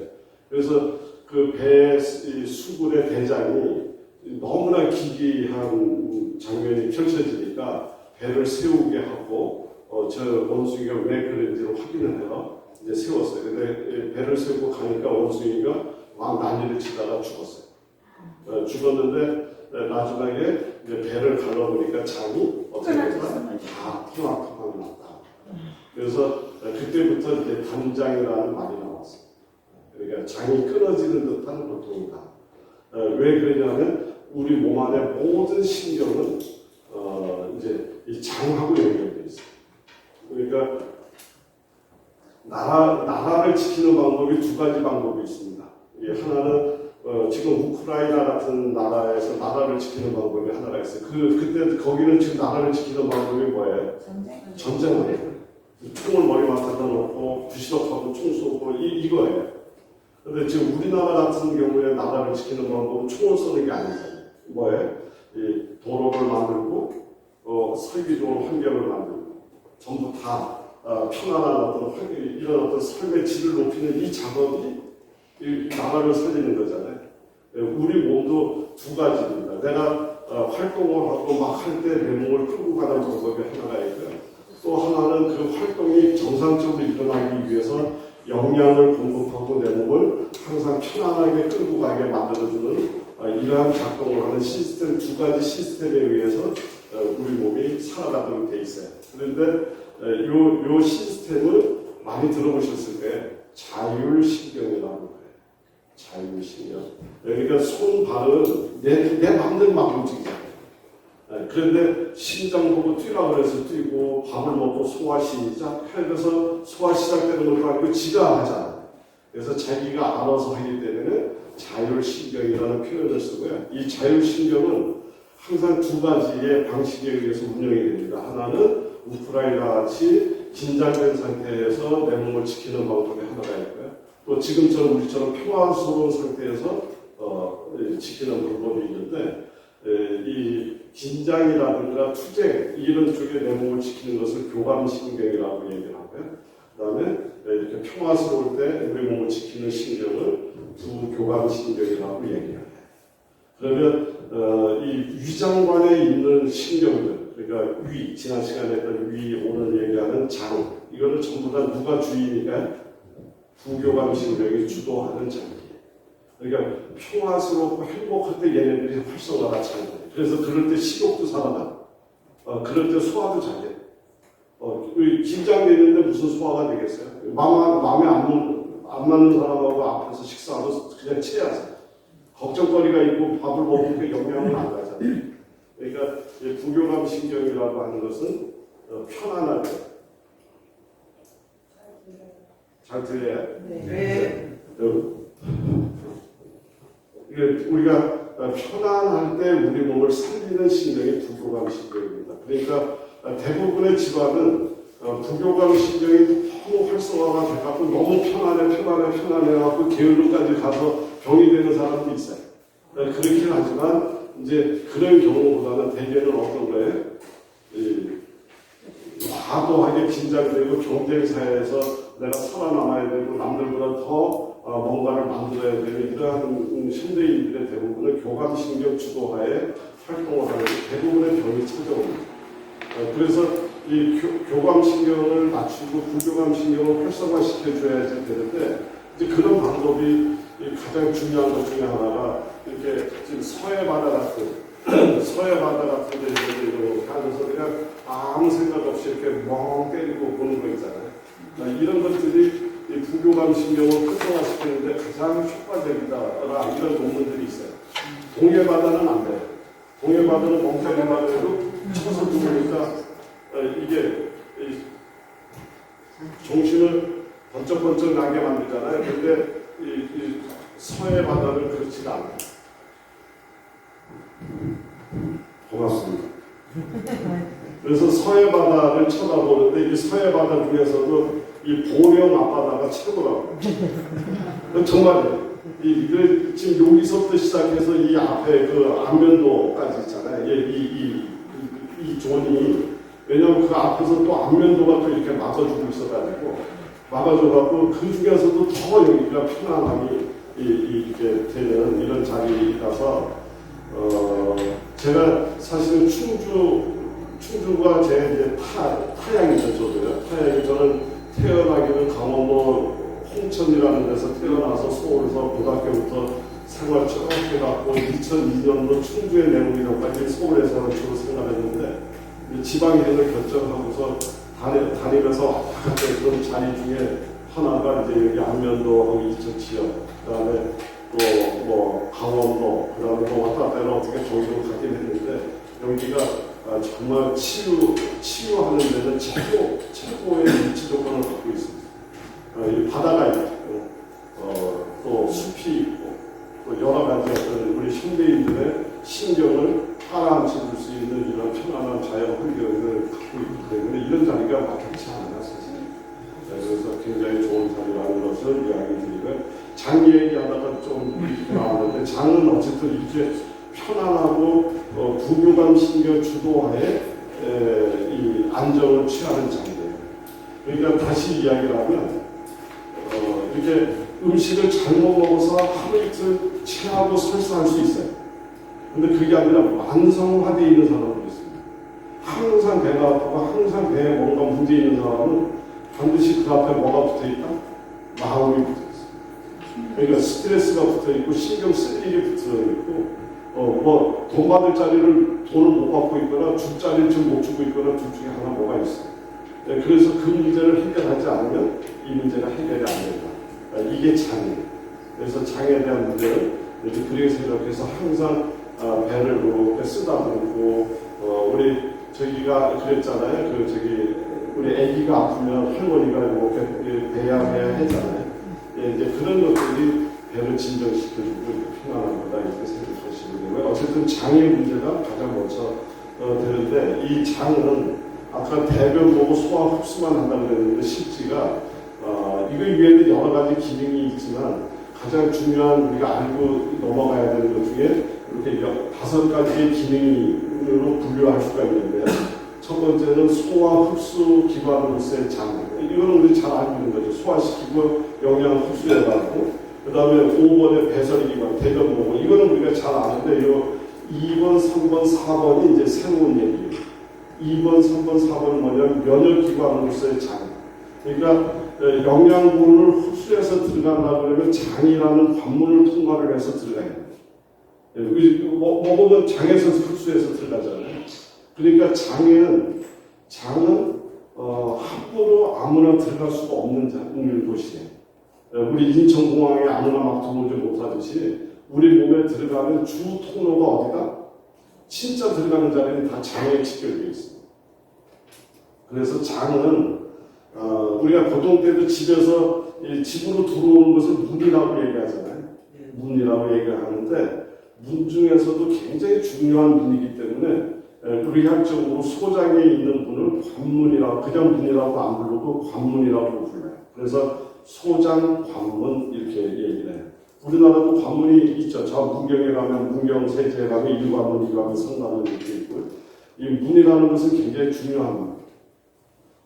[SPEAKER 1] 그래서 그 배 수군의 대장이 너무나 기괴한 장면이 펼쳐지니까 배를 세우게 하고 저 원숭이가 왜 그런지를 확인을 해서 이제 세웠어요. 근데 배를 세우고 가니까 원숭이가 막 난리를 치다가 죽었어요. 죽었는데 마지막에 이제 배를 갈라보니까 장이 어떻게 됐나? 다 토막토막 났다. 그래서 그때부터 이제 단장이라는 말이 나왔어요. 그러니까 장이 끊어지는 듯한 고통이다. 왜 그러냐면 우리 몸 안에 모든 신경은 이제 이 장하고 연결되어 있어요. 그러니까 나라를 지키는 방법이 두 가지 방법이 있습니다. 하나는 지금 우크라이나 같은 나라에서 나라를 지키는 방법이 하나가 있어요. 그때 거기는 지금 나라를 지키는 방법이 뭐예요? 전쟁을 해요. 총을 머리 맡아다 놓고 부시럭하고 총 쏘고 이거예요. 근데 지금 우리나라 같은 경우에 나라를 지키는 방법은 총을 쏘는 게 아니잖아요. 뭐예요? 이 도로를 만들고 살기 좋은 환경을 만들고 전부 다 평안한 어떤 이런 어떤 삶의 질을 높이는 이 작업이 이 나라를 살리는 거잖아요. 우리 몸도 두 가지입니다. 내가 활동을 하고 막 할 때 내 몸을 끌고 가는 방법이 하나가 있고요. 또 하나는 그 활동이 정상적으로 일어나기 위해서 영양을 공급하고 내 몸을 항상 편안하게 끌고 가게 만들어주는 이러한 작동을 하는 시스템, 두 가지 시스템에 의해서 우리 몸이 살아가도록 돼 있어요. 그런데 요 시스템을 많이 들어보셨을 때 자율신경이라고 해요. 자율신경. 그러니까 손, 발은 내 마음대로 막 움직이잖아요. 그런데 심장 보고 뛰라고 해서 뛰고 밥을 먹고 소화 시작 해서 소화 시작되는 것도 아니고 지가 하잖아요. 그래서 자기가 알아서 하기 때문에 자율신경이라는 표현을 쓰고요. 이 자율신경은 항상 두 가지의 방식에 의해서 운영이 됩니다. 하나는 우크라이나 같이 긴장된 상태에서 내 몸을 지키는 방법이 하나가 있고요. 또 지금처럼 우리처럼 평화스러운 상태에서 지키는 방법이 있는데 이 긴장이라든가 투쟁 이런 쪽에 내 몸을 지키는 것을 교감신경이라고 얘기를 하고요. 그 다음에 이렇게 평화스러울 때 우리 몸을 지키는 신경을 부교감신경이라고 얘기해요. 그러면 이 위장관에 있는 신경들, 그러니까 위, 지난 시간에 했던 위, 오늘 얘기하는 장, 이거는 전부 다 누가 주인이니까 부교감신경이 주도하는 장이에요. 그러니까 평화스럽고 행복할 때 얘네들이 활성화가 잘 돼요. 그래서 그럴 때 식욕도 살아나, 그럴 때 소화도 잘 돼. 긴장돼 있는데 무슨 소화가 되겠어요? 마음에 안 맞는 사람하고 앞에서 식사하고 그냥 체하세요. 걱정거리가 있고 밥을 먹으니까 영양은 안 가잖아요. 그러니까 부교감 신경이라고 하는 것은 편안할 때. 잘 들려요?
[SPEAKER 3] 네.
[SPEAKER 1] 이게 우리가 편안할 때 우리 몸을 살리는 신경이 부교감 신경입니다. 그러니까 대부분의 질환은 부교감 신경이 너무 활성화가 돼갖고 너무 편안해갖고 게으름까지 가서 병이 되는 사람도 있어요. 그렇긴 하지만 이제 그런 경우보다는 대개는 어떤 거예요? 과도하게 긴장되고 경쟁 사회에서 내가 살아남아야 되고 남들보다 더 뭔가를 만들어야 되는 이러한 현대인들의 대부분은 교감신경 주도하에 활동을 하는 대부분의 병이 찾아옵니다. 그래서 이 교감신경을 낮추고 부교감신경을 활성화시켜줘야지 되는데 이제 그런 방법이 가장 중요한 것 중에 하나가 이렇게 지금 서해 바다 같은 데 이렇게 하면서 그냥 아무 생각 없이 이렇게 멍 때리고 보는 거 있잖아요. 이런 것들이 이 부교감 신경을 활성화시키는데 가장 효과적이다 이런 논문들이 있어요. 동해 바다는 안 돼요. 동해 바다는 멍 때린다고 해도 쳐서 누우니까 이게 정신을 번쩍번쩍 나게 만들잖아요. 근데 이 서해 바다는 그렇지가 않아요. 고맙습니다. 그래서 서해 바다를 쳐다보는데 이 서해 바다 중에서도 이 보령 앞바다가 최고라고. 정말이에요. 지금 여기서부터 시작해서 이 앞에 그 안면도까지 있잖아요. 이 존이 왜냐하면 그 앞에서 또 안면도가 또 이렇게 막아주고 있어가지고 그 중에서도 더 여기가 편안함이 이렇게 되는 이런 자리라서 제가 사실은 충주가 제 이제 타양이죠. 타양이 저는 태어나기는 강원도 홍천이라는 데서 태어나서 서울에서 고등학교부터 생활 쭉 해갖고 2002년도 충주에 내놓기까지 서울에서 주로 생활했는데 지방이행을 결정하고서 다니면서 왔다 갔다 했던 자리 중에 하나가 이제 여기 안면도하고 이천 지역, 그다음에 또 뭐 강원도, 그다음에 또 왔다 갔다 해서 어떻게 저기로 가긴 했는데 여기가 정말 치유하는 데는 최고의 위치 조건을 갖고 있습니다. 이 바다가 있고, 또 숲이 있고, 또 여러 가지 어떤 우리 현대인들의 신경을 가라앉힐 수 있는 이런 편안한 자연 환경을 갖고 있기 때문에 이런 자리가 막히지 않아요, 사실. 그래서 굉장히 좋은 자리라는 것을 이야기 드리고, 장 얘기하다가 좀 이렇게 나왔는데, 장은 어쨌든 이렇게 편안하고 부교감 신경 주도하에 이 안정을 취하는 장이에요. 그러니까 다시 이야기를 하면 이렇게 음식을 잘못 먹어서 하루 이틀 체하고 설사할 수 있어요. 근데 그게 아니라 만성화되어 있는 사람도 있습니다. 항상 배가 아프고 항상 배에 뭔가 문제 있는 사람은 반드시 그 앞에 뭐가 붙어있다? 마음이 붙어있어요. 그러니까 스트레스가 붙어있고 신경 쓸 일이 붙어있고 뭐 돈 받을 자리를 돈을 못 받고 있거나 줄 자리를 지금 못 주고 있거나 둘 중에 하나 뭐가 있어요. 그래서 그 문제를 해결하지 않으면 이 문제가 해결이 안 된다. 이게 장이에요. 그래서 장에 대한 문제는 이렇게 그렇게 생각해서 항상 배를 이렇게 쓰다듬고 우리 저기가 그랬잖아요. 그 저기 우리 아기가 아프면 할머니가 이렇게 배야 했잖아요. 예, 이제 그런 것들이 배를 진정시켜주고 평안한 거다 이렇게 생각하시면 되고요. 어쨌든 장의 문제가 가장 먼저 되는데 이 장은 아까 대변 보고 소화 흡수만 한다고 그랬는데 실제가 이거 위에는 여러 가지 기능이 있지만 가장 중요한 우리가 알고 넘어가야 되는 것 중에 이렇게 5가지의 기능으로 분류할 수가 있는데 첫 번째는 소화 흡수 기관으로서의 장. 이거는 우리 잘 알고 있는 거죠. 소화시키고 영양 흡수해가고 그 다음에 5번의 배설이 기관, 대변 보고 이거는 우리가 잘 아는데 요 2번, 3번, 4번이 이제 새로운 얘기예요. 2번, 3번, 4번은 뭐냐면 면역기관으로서의 장. 그러니까 영양분을 흡수해서 들어간다고 그러면 장이라는 관문을 통과를 해서 들어가야 돼요. 먹으면 장에서 흡수해서 들어가잖아요. 그러니까 장은 함부로 아무나 들어갈 수가 없는 곳이에요. 우리 인천공항에 아무나 막 들어오지 못하듯이 우리 몸에 들어가는 주 통로가 어디가? 진짜 들어가는 자리는 다 장에 직결되어 있습니다. 그래서 장은 우리가 보통 때도 집에서 집으로 들어오는 것을 문이라고 얘기하잖아요. 문이라고 얘기하는데 문 중에서도 굉장히 중요한 문이기 때문에 의학적으로 소장에 있는 문을 관문이라고 그냥 문이라고 안 부르고 관문이라고 불러요. 그래서 소장, 관문 이렇게 얘기를 해요. 우리나라도 관문이 있죠. 저 문경에 가면 문경 세제에 가면 1관문, 2관문, 3관문 이렇게 있고요. 이 문이라는 것은 굉장히 중요합니다.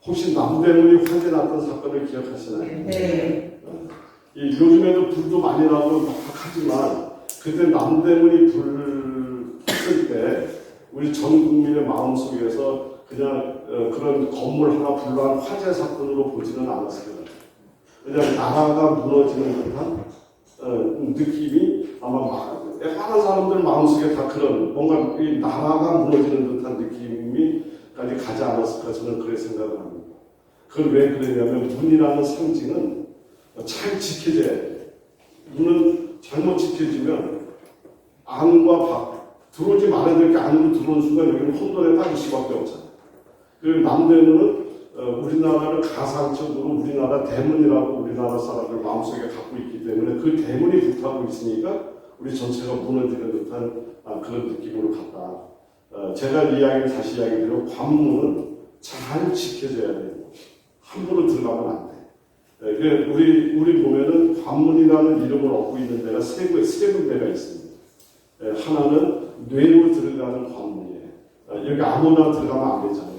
[SPEAKER 1] 혹시 남대문이 화재 났던 사건을 기억하시나요?
[SPEAKER 2] 네.
[SPEAKER 1] 요즘에도 불도 많이 나고 막 하지만 그때 남대문이 불 켰을 때 우리 전 국민의 마음속에서 그냥 그런 건물 하나 불난 화재 사건으로 보지는 않았어요. 그냥 나라가 무너지는 듯한 느낌이 아마 많은 사람들 마음속에 다 그런 뭔가 이 나라가 무너지는 듯한 느낌이까지 가지 않았을까 저는 그렇게 생각을 합니다. 그걸 왜 그러냐면 문이라는 상징은 잘 지켜져야 돼요. 문은 잘못 지켜지면 안과 밖 들어오지 말아야 될 게 안으로 들어온 순간 여기는 혼돈에 빠질 수밖에 없잖아요. 그리고 남대문은 우리나라를 가상적으로 우리나라 대문이라고 우리나라 사람들 마음속에 갖고 있기 때문에 그 대문이 불타고 있으니까 우리 전체가 무너지는 듯한 그런 느낌으로 갔다. 제가 이야기를 다시 이야기드리면 관문은 잘 지켜져야 돼요. 함부로 들어가면 안 돼. 우리 보면은 관문이라는 이름을 얻고 있는 데가 세 군데가 있습니다. 하나는 뇌로 들어가는 관문이에요. 여기 아무나 들어가면 안 되잖아요.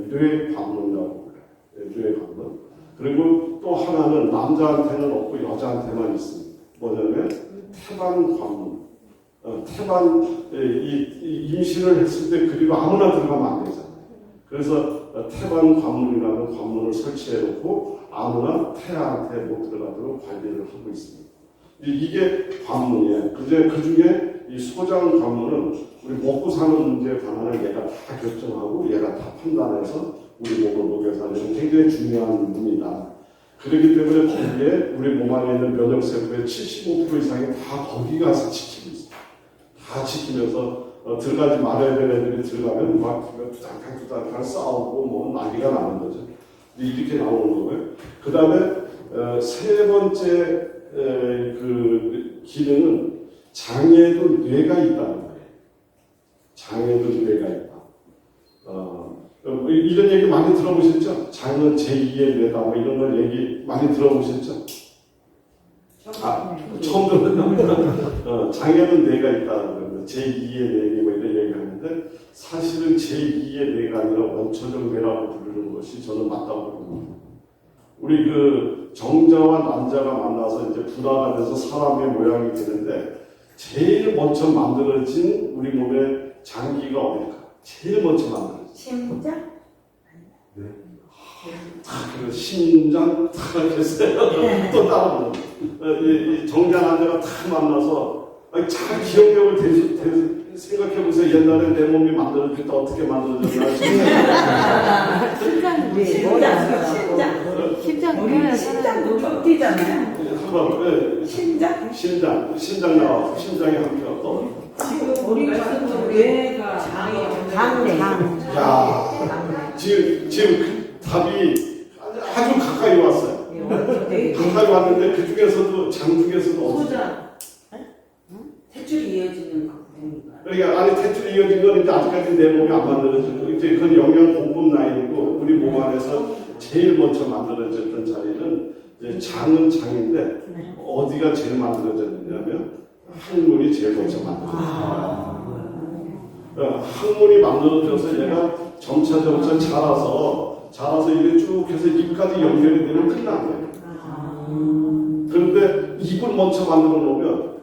[SPEAKER 1] 뇌 관문이라고 그래요. 뇌 관문. 그리고 또 하나는 남자한테는 없고 여자한테만 있습니다. 뭐냐면 태반 관문. 태반 임신을 했을 때 그리고 아무나 들어가면 안 되잖아요. 그래서 태반 관문이라는 관문을 설치해놓고 아무나 태아한테 못 들어가도록 관리를 하고 있습니다. 이게 관문이에요. 그 중에 이 소장 관문은 우리 먹고 사는 문제에 관한을 얘가 다 결정하고 얘가 다 판단해서 우리 몸을 먹여 살리는 굉장히 중요한 문이다. 그렇기 때문에 거기에 우리 몸 안에 있는 면역세포의 75% 이상이 다 거기 가서 지키고 있습니다. 다 지키면서 들어가지 말아야 되는 애들이 들어가면 막 투닥투닥 싸우고 뭐 난리가 나는 거죠. 이렇게 나오는 거고요. 그 다음에 세 번째 그 기능은 장에도 뇌가 있다는 거예요. 장에도 뇌가 있다. 이런 얘기 많이 들어보셨죠? 장은 제2의 뇌다. 뭐 이런 걸 얘기 많이 들어보셨죠? 처음 들었나? 장에는 뇌가 있다는 거예요. 제2의 뇌, 뭐 이런 얘기 하는데 사실은 제2의 뇌가 아니라 원초적 뇌라고 부르는 것이 저는 맞다고 봅니다. 우리 그 정자와 남자가 만나서 이제 분화가 돼서 사람의 모양이 되는데 제일 먼저 만들어진 우리 몸의 장기가 어딜까? 제일 먼저 만들어진
[SPEAKER 2] 심장?
[SPEAKER 1] 네. 그 심장 탁 했어요. 또 따로 이 정자 남자가 탁 만나서 잘 기억력을 생각해보세요. 옛날에 내 몸이 만들어질 때 어떻게 만들어졌나.
[SPEAKER 2] 심장도 좁히잖아요.
[SPEAKER 1] 한표라고 그래. 신장 나와서 심장에 한 표. 또.
[SPEAKER 2] 지금 우리 말씀은 뇌가 장이
[SPEAKER 1] 야, 지금 그 답이 아주 가까이 왔어요. 가까이 왔는데 그 중에서도 장 중에서도 어디?
[SPEAKER 2] 소장.
[SPEAKER 3] 대출이 이어지는 거니까.
[SPEAKER 1] 그러니까 안에 태출이 이어진 건 이제 아직까지 내 몸이 안 만들어지고 이제 그건 영양 공급 라인이고 우리 몸 안에서 제일 먼저 만들어졌던 자리는 이제 장은 장인데 어디가 제일 만들어졌느냐면 항문이 제일 먼저 만들어졌어요. 항문이 만들어져서 얘가 점차 자라서 이게 쭉 해서 입까지 연결이 되면 끝난 거예요. 그런데 입을 먼저 만들어 놓으면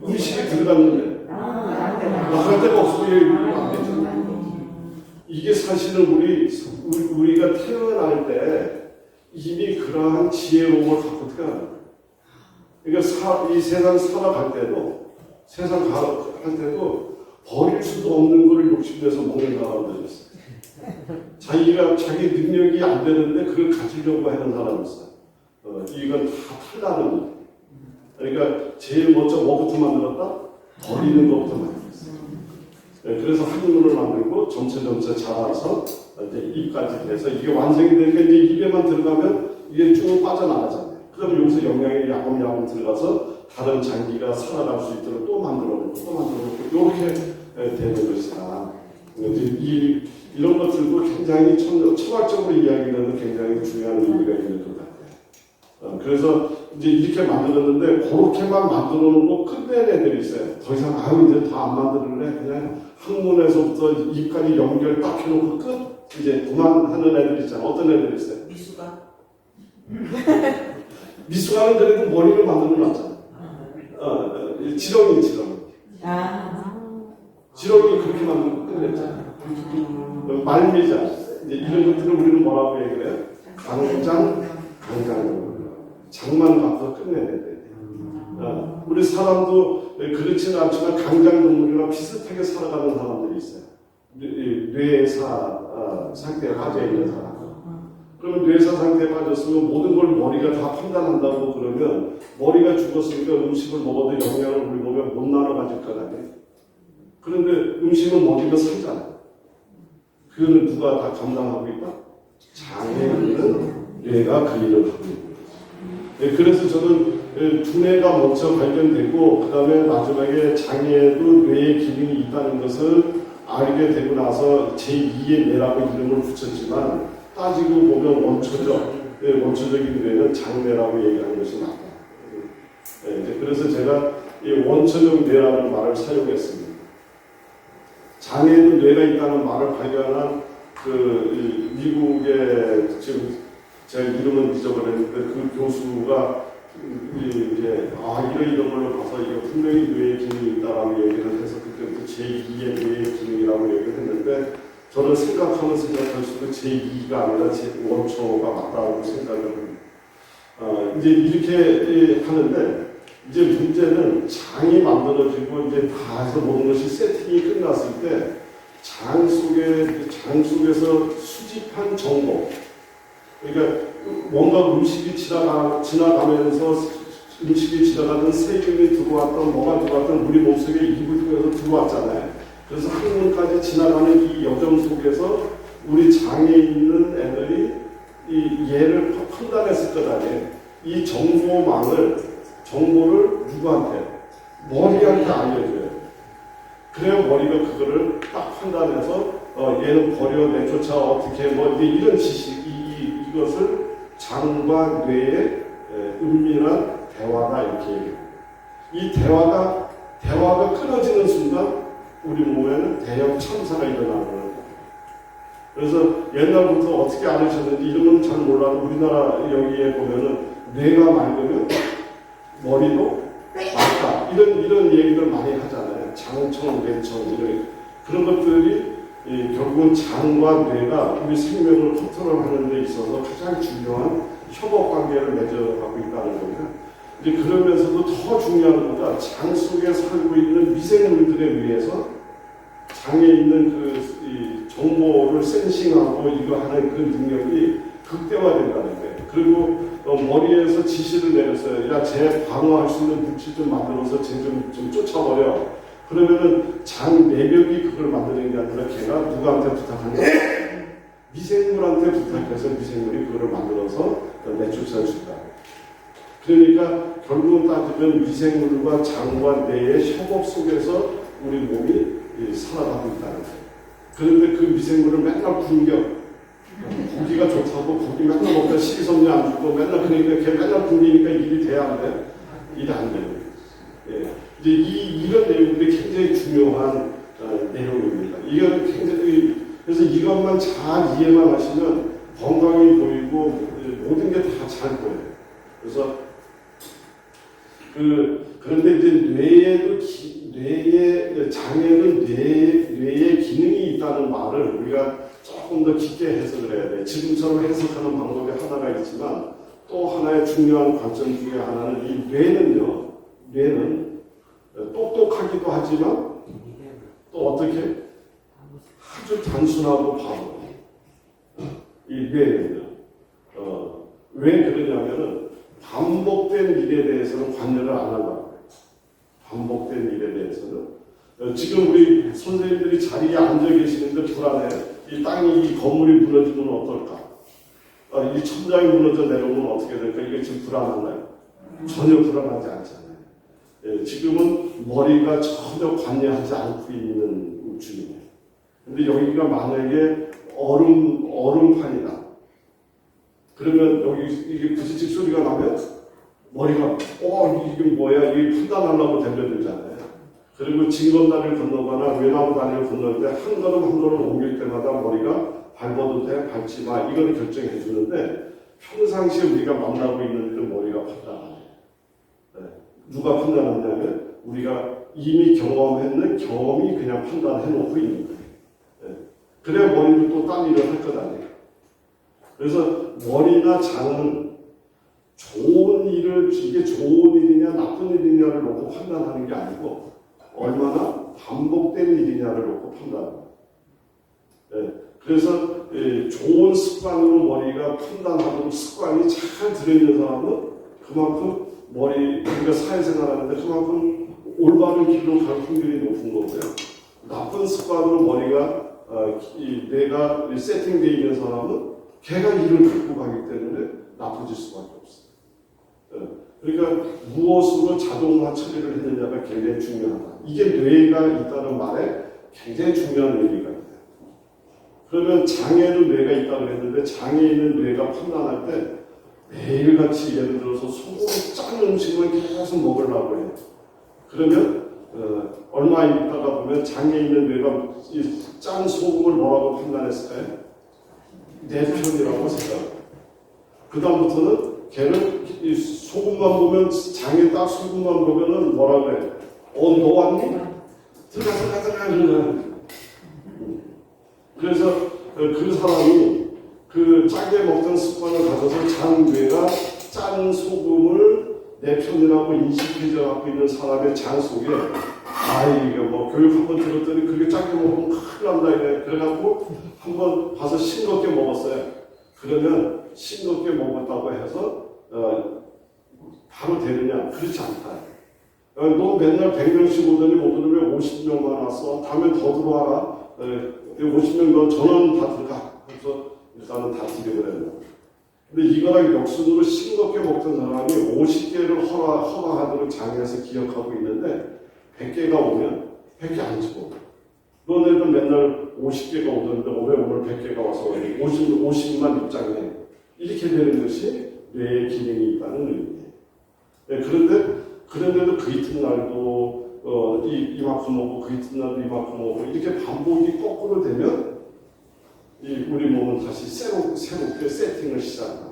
[SPEAKER 1] 음식이 들어갔는데 나갈 데가 없으면 입을 안 되죠. 이게 사실은 우리가 태어날 때 이미 그러한 지혜로움을 갖고 태어나요. 그러니까 이 세상 살아갈 때도 버릴 수도 없는 거를 욕심내서 먹는 사람들이 있어요. 자기 능력이 안 되는데 그걸 가지려고 하는 사람이 있어요. 이건 다 탈나는 거예요. 그러니까 제일 먼저 뭐부터 만들었다? 버리는 것부터 만들었어요. 그래서 항문을 만들고 점차 자라서 이제 입까지 돼서 이게 완성이 되니까 이제 입에만 들어가면 이게 쭉 빠져나가잖아요. 그러면 여기서 영양이 야금야금 들어가서 다른 장기가 살아날 수 있도록 또 만들어놓고 이렇게 되는 것이다. 이런 것들도 굉장히 철학적으로 이야기하는 굉장히 중요한 의미가 있는 것 같아요. 그래서 이제 이렇게 만들었는데 그렇게만 만들어 놓고 끝낸 애들이 있어요. 더 이상 이제 더 안 만들래 그냥 항문에서부터 입까지 연결 딱 해놓고 끝 이제 그만하는 애들 있잖아요. 어떤 애들 있어요? 미숙아는 그래도 머리를 만들어 놨잖아요. 지렁이. 지렁이 그렇게 만들고 끝냈잖아요. 말미자 이제 이런 것들을 우리는 뭐라고 얘기를 해요? 장만 갖고 끝내야 돼. 우리 사람도 그렇지는 않지만 강장동물이랑 비슷하게 살아가는 사람들이 있어요. 뇌사 상태에 빠져 있는 사람. 그러면 뇌사 상태에 빠졌으면 모든 걸 머리가 다 판단한다고 그러면 머리가 죽었으니까 음식을 먹어도 영양을 우리 몸에 못 나눠 가질 거 아니에요. 그런데 음식은 먹이면 살잖아요. 그거는 누가 다 감당하고 있다? 장에 있는 뇌가 그 일을 하고 있는 거죠. 그래서 저는 두뇌가 먼저 발견되고 그 다음에 마지막에 장에도 뇌의 기능이 있다는 것을 알게 되고 나서 제2의 뇌라고 이름을 붙였지만 따지고 보면 원초적인 뇌는 장뇌라고 얘기하는 것이 맞다. 그래서 제가 이 원초적 뇌라는 말을 사용했습니다. 장에도 뇌가 있다는 말을 발견한 미국의 지금 제가 이름은 잊어버렸는데 그 교수가 이런 걸로 봐서 이거 분명히 뇌의 기능이 있다라고 얘기를 해서 그때부터 제2의 뇌의 기능이라고 얘기를 했는데 저는 생각할수록 제2가 아니라 제1초가 맞다고 생각을 합니다. 이제 이렇게 하는데 이제 문제는 장이 만들어지고 이제 다 해서 모든 것이 세팅이 끝났을 때 장 속에서 수집한 정보, 그러니까 뭔가 음식이 지나가면서 음식이 지나가던 세균이 들어왔던 뭐가 들어왔던 우리 몸속에 입을 통해서 들어왔잖아요. 그래서 항문까지 지나가는 이 여정 속에서 우리 장에 있는 애들이 얘를 판단했을 것 아니에요. 이 정보를 누구한테? 머리한테 알려줘요. 그래야 머리가 그거를 딱 판단해서 얘는 버려 내쫓아 어떻게 이런 지식 이것을 장과 뇌의 은밀한 대화다 이렇게 얘기해요. 이 대화가 끊어지는 순간 우리 몸에는 대형 참사가 일어나는 거예요. 그래서 옛날부터 어떻게 알으셨는지 이런 건 잘 몰라도 우리나라 여기에 보면은 뇌가 맑으면 머리도 맑다 이런 얘기들 많이 하잖아요. 장청, 뇌청 그런 것들이 결국은 장과 뇌가 우리 생명을 컨트롤하는 데 있어서 가장 중요한 협업 관계를 맺어가고 있다는 거예요. 이제 그러면서도 더 중요한 거가 장 속에 살고 있는 미생물들에 의해서 장에 있는 이 정보를 센싱하고 이거 하는 그 능력이 극대화된다는 거예요. 그리고 머리에서 지시를 내렸어요. 야, 쟤 방어할 수 있는 물질 좀 만들어서 쟤 좀 쫓아버려. 그러면은 장 내벽이 그걸 만드는 게 아니라 걔가 누구한테 부탁하냐? 미생물한테 부탁해서 미생물이 그걸 만들어서 내쫓아준다. 그러니까 결국은 따지면 미생물과 장과 뇌의 협업 속에서 우리 몸이 살아가고 있다는 거예요. 그런데 그 미생물을 맨날 굶겨. 고기가 좋다고 고기 맨날 먹다 식이섬유 안 주고 맨날 그러니까 걔 맨날 굶기니까 일이 돼야 안 돼? 일이 안 되는 거예요. 예. 이제 이런 내용들이 굉장히 중요한 내용입니다. 이건 굉장히 그래서 이것만 잘 이해만 하시면 건강이 보이고 모든 게 다 잘 보여요. 그래서 그런데 이제 뇌의 장에는 뇌의 기능이 있다는 말을 우리가 조금 더 깊게 해석을 해야 돼. 지금처럼 해석하는 방법이 하나가 있지만 또 하나의 중요한 관점 중에 하나는 이 뇌는 똑똑하기도 하지만 또 어떻게 아주 단순하고 바보. 이 뇌는요. 왜 그러냐면은 반복된 일에 대해서는 관여를 안 하려고 해요. 반복된 일에 대해서는 지금 우리 선생님들이 자리에 앉아 계시는데 불안해요. 이 땅이 이 건물이 무너지면 어떨까? 이 천장이 무너져 내려오면 어떻게 될까? 이게 지금 불안한가요? 전혀 불안하지 않잖아요. 예, 지금은 머리가 전혀 관여하지 않고 있는 중이에요. 근데 여기가 만약에 얼음판이다. 그러면 여기 이게 부딪힐 소리가 나면 머리가 이게 뭐야? 이게 판단하려고 달려들잖아요. 그리고 징검다리를 건너거나 외나무 다리를 건널 때 한 걸음 한 걸음 옮길 때마다 머리가 밟아도 돼, 밟지 마. 이걸 결정해 주는데 평상시에 우리가 만나고 있는 일은 머리가 판단하네. 네. 누가 판단하냐면 우리가 이미 경험했는 경험이 그냥 판단해 놓고 있는 거예요. 네. 그래야 머리도 또 딴 일을 할 것 아니에요. 그래서 머리나 장은 좋은 일을 이게 좋은 일이냐 나쁜 일이냐를 놓고 판단하는 게 아니고 얼마나 반복된 일이냐를 놓고 판단합니다. 네. 그래서 좋은 습관으로 머리가 판단하고 습관이 잘 들어있는 사람은 그만큼 우리가 사회생활하는데 그만큼 올바른 길로 갈 확률이 높은 거고요. 나쁜 습관으로 머리가 뇌가 세팅되어 있는 사람은 걔가 일을 갖고 가기 때문에 나빠질 수밖에 없어요. 그러니까 무엇으로 자동화 처리를 했느냐가 굉장히 중요하다. 이게 뇌가 있다는 말에 굉장히 중요한 의미가 있어요. 그러면 장에도 뇌가 있다고 했는데 장에 있는 뇌가 판단할 때 매일같이 예를 들어서 소금 짠 음식만 계속 먹으려고 해요. 그러면 얼마 있다가 보면 장에 있는 뇌가 이 짠 소금을 뭐라고 판단했을까요? 내 편이라고 생각해요. 그 다음부터는 걔는 이 소금만 보면 장에 딱 소금만 보면은 뭐라고 해? 너 왔니? 들어가 그러는. 그래서 그 사람이 그 짜게 먹던 습관을 가져서 장뇌가 짠 소금을 내 편이라고 인식해져 갖고 있는 사람의 장 속에 이게 뭐 교육 한번 들었더니 그렇게 짜게 먹으면 큰일 난다 이래. 그래갖고 한번 봐서 싱겁게 먹었어요. 그러면 싱겁게 먹었다고 해서 바로 되느냐? 그렇지 않다. 너 맨날 100명씩 오더니 못 오면 50명만 왔어. 다음에 더 들어와라. 50명 너 전원 다 들어가. 그래서 일단은 다 드려버렸네. 근데 이거랑 역순으로 싱겁게 먹던 사람이 50개를 허가하도록 장에서 기억하고 있는데 100개가 오면 100개 안 집어. 너네들 맨날 50개가 오던데 왜 오늘 100개가 와서 50만 입장해. 이렇게 되는 것이 뇌의 기능이 있다는 의미예요. 네, 그런데도 그 이튿날도 이만큼 오고 그 이튿날도 이만큼 오고 이렇게 반복이 거꾸로 되면 우리 몸은 다시 새롭게 세팅을 시작합니다.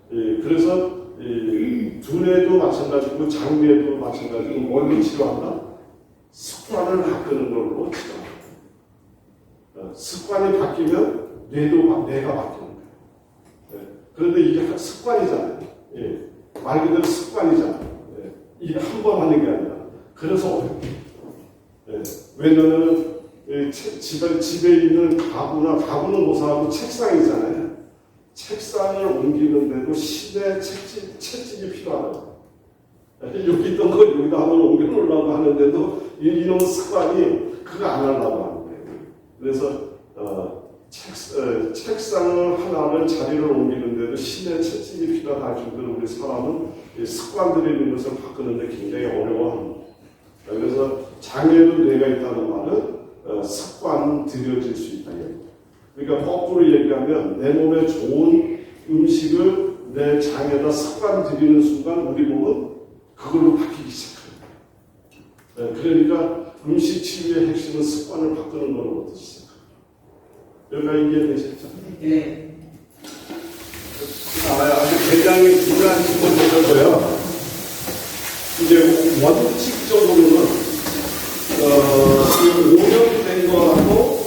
[SPEAKER 1] 그래서 두뇌도 마찬가지고 장뇌도 마찬가지고 뭘로 치료한다? 습관을 바꾸는 걸로 치료합니다. 습관이 바뀌면 뇌가 바뀌는 거예요. 그런데 이게 습관이잖아요. 말 그대로 습관이잖아요. 이게 한 번 하는 게 아니라. 그래서 어려워요. 왜냐하면 집에 있는 가구는 고사하고 책상이잖아요. 책상을 옮기는데도 신의 채찍이 필요하다. 여기 있던 거 여기다 한번 옮겨놓으려고 하는데도 이놈 습관이 그거 안 하려고 하는 거예요. 그래서 책상을 하나를 자리를 옮기는데도 신의 채찍이 필요하다 할 정도로 우리 사람은 이 습관들이 있는 것을 바꾸는데 굉장히 어려워합니다. 그래서 장애도 뇌가 있다는 말은 습관 들여질 수 있다. 그러니까 거꾸로 얘기하면 내 몸에 좋은 음식을 내 장에다 습관 들이는 순간 우리 몸은 그걸로 바뀌기 시작합니다. 그러니까 음식 치유의 핵심은 습관을 바꾸는 거로부터 시작합니다. 여기가 이해되셨죠?
[SPEAKER 3] 네.
[SPEAKER 1] 아주 굉장히 중요한 질문이셨고요. 이제 원칙적으로는 5년 된 거라고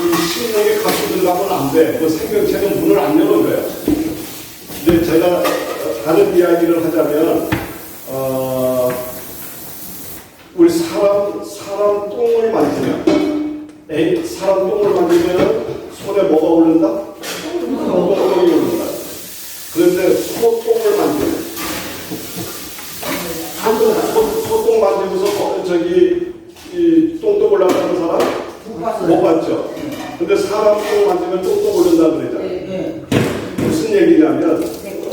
[SPEAKER 1] 이 신명이 갖고 들어가면 안 돼. 그 생명체는 문을 안 여는 거예요. 이제 제가 다른 이야기를 하자면 우리 사람 똥을 만지면 사람 똥을 만지면 손에 뭐가 오른다? 똥이 오른다. 그런데 소똥을 만지면 소똥 만지고서 이 똥똥 올라가는 사람? 못 봤죠? 근데 사람 똥 만지면 똥똥 오른다 그러잖아요. 무슨 얘기냐면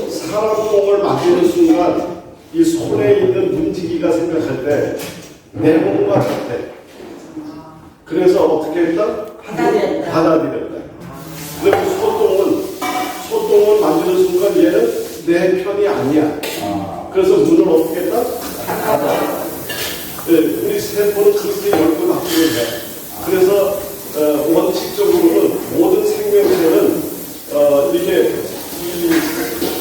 [SPEAKER 1] 사람 똥을 만지는 순간 이 손에 있는 문지기가 생각할 때 내 몸과 같아. 그래서 어떻게 했다? 받아들였다. 근데 소똥은 만지는 순간 얘는 내 편이 아니야. 그래서 문을 어떻게 했다? 네, 우리 세포는 그렇게 열고 닫히게 돼. 그래서 원칙적으로는 모든 생명체는 이게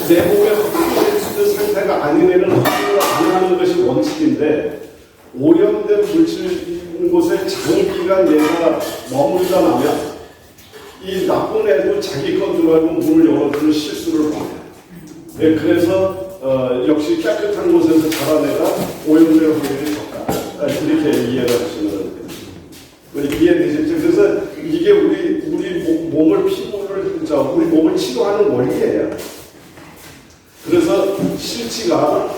[SPEAKER 1] 내 몸에 흡수될 수 있는 상태가 아닌 애는 흡수를 안 하는 것이 원칙인데 오염된 물질 있는 곳에 장기간 얘가 머물다 나면 이 나쁜 애도 자기 건 줄 알고 문을 열어주는 실수를 봐요. 네, 그래서 역시 깨끗한 곳에서 자란 애가 오염될 확률이 적다. 이렇게 이해를 하시면 됩니다. 이해되셨죠? 그래서 이게 우리 몸을 우리 몸을 치료하는 원리예요. 그래서 실치가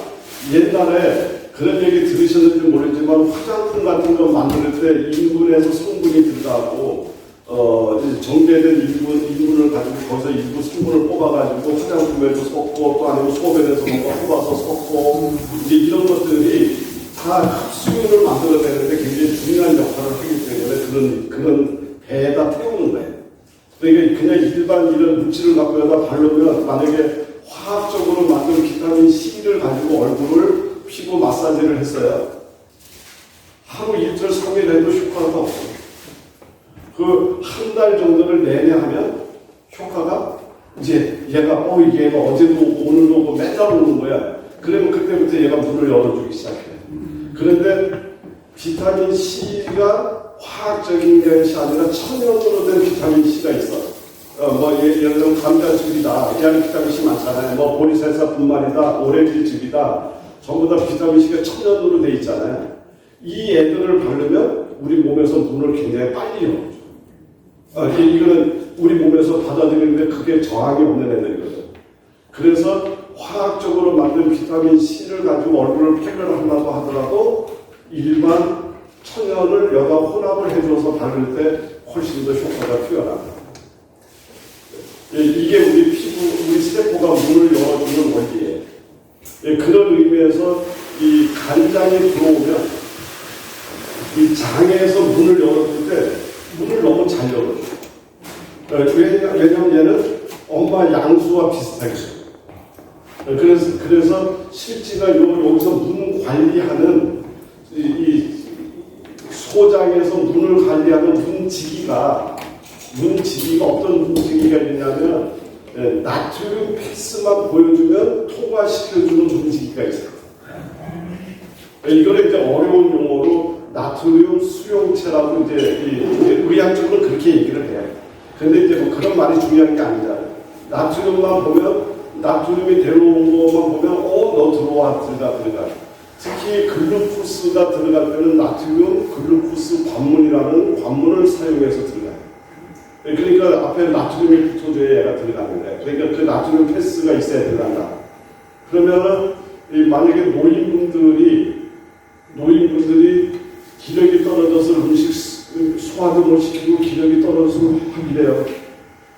[SPEAKER 1] 옛날에 그런 얘기 들으셨는지 모르지만 화장품 같은 거 만들 때 인분에서 성분이 들어가고 정제된 인분을 가지고 거기서 일부 성분을 뽑아가지고 화장품에도 섞고 또 아니면 소변에서 뽑아서 섞고 이제 이런 것들이 다 흡수율을 만들어내는데 굉장히 중요한 역할을 하기 때문에 그런 배에다 태우는 거예요. 그러니까 그냥 일반 이런 물질을 갖고 여기다 바르면 만약에 화학적으로 만든 비타민 C를 가지고 얼굴을 피부 마사지를 했어요. 하루 이틀 3일 해도 효과가 없어요. 그 한 달 정도를 내내 하면 효과가 이제 얘가 어제도 오늘도 맨날 오는 거야. 그러면 그때부터 얘가 문을 열어주기 시작해요. 그런데 비타민 C가 화학적인 것이 아니라 천연으로 된 비타민 C가 있어. 예를 들면 감자즙이다. 이 안에 비타민 C 많잖아요. 보리새사 분말이다. 오렌지즙이다. 전부 다 비타민 C가 천연으로 돼 있잖아요. 이 애들을 바르면 우리 몸에서 문을 굉장히 빨리 열어줘. 이거는 우리 몸에서 받아들이는데 그게 저항이 없는 애들이거든. 그래서 화학적으로 만든 비타민 C를 가지고 얼굴을 팩을 한다고 하더라도 일반 천연을 여기다 혼합을 해줘서 바를 때 훨씬 더 효과가 뛰어납니다. 이게 우리 피부, 우리 세포가 문을 열어주는 원리예요. 그런 의미에서 이 간장이 들어오면 이 장에서 문을 열어줄 때 문을 너무 잘 열어줘. 왜냐면 얘는 엄마 양수와 비슷하게 해요. 그래서 실제가 여기서 문 관리하는 이 소장에서 문을 관리하는 문지기가 어떤 문지기가 있냐면 나트륨 필수만 보여주면 통과시켜주는 문지기가 있어요. 이거를 이제 어려운 용어로 나트륨 수용체라고 이제 의학적으로 그렇게 얘기를 해요. 근데 이제 그런 말이 중요한 게 아니잖아요. 나트륨만 보면 나트륨이 데려온 것만 보면 너 들어와 들어가. 특히 글루코스가 들어갈 때는 나트륨 글루코스 관문이라는 관문을 사용해서 들어가요. 그러니까 앞에 나트륨이 붙어줘야 얘가 들어가는데, 그러니까 그 나트륨 패스가 있어야 들어간다. 그러면은 만약에 노인분들이 기력이 떨어져서 음식 소화도 못 시키고 기력이 떨어져서 막 이래요.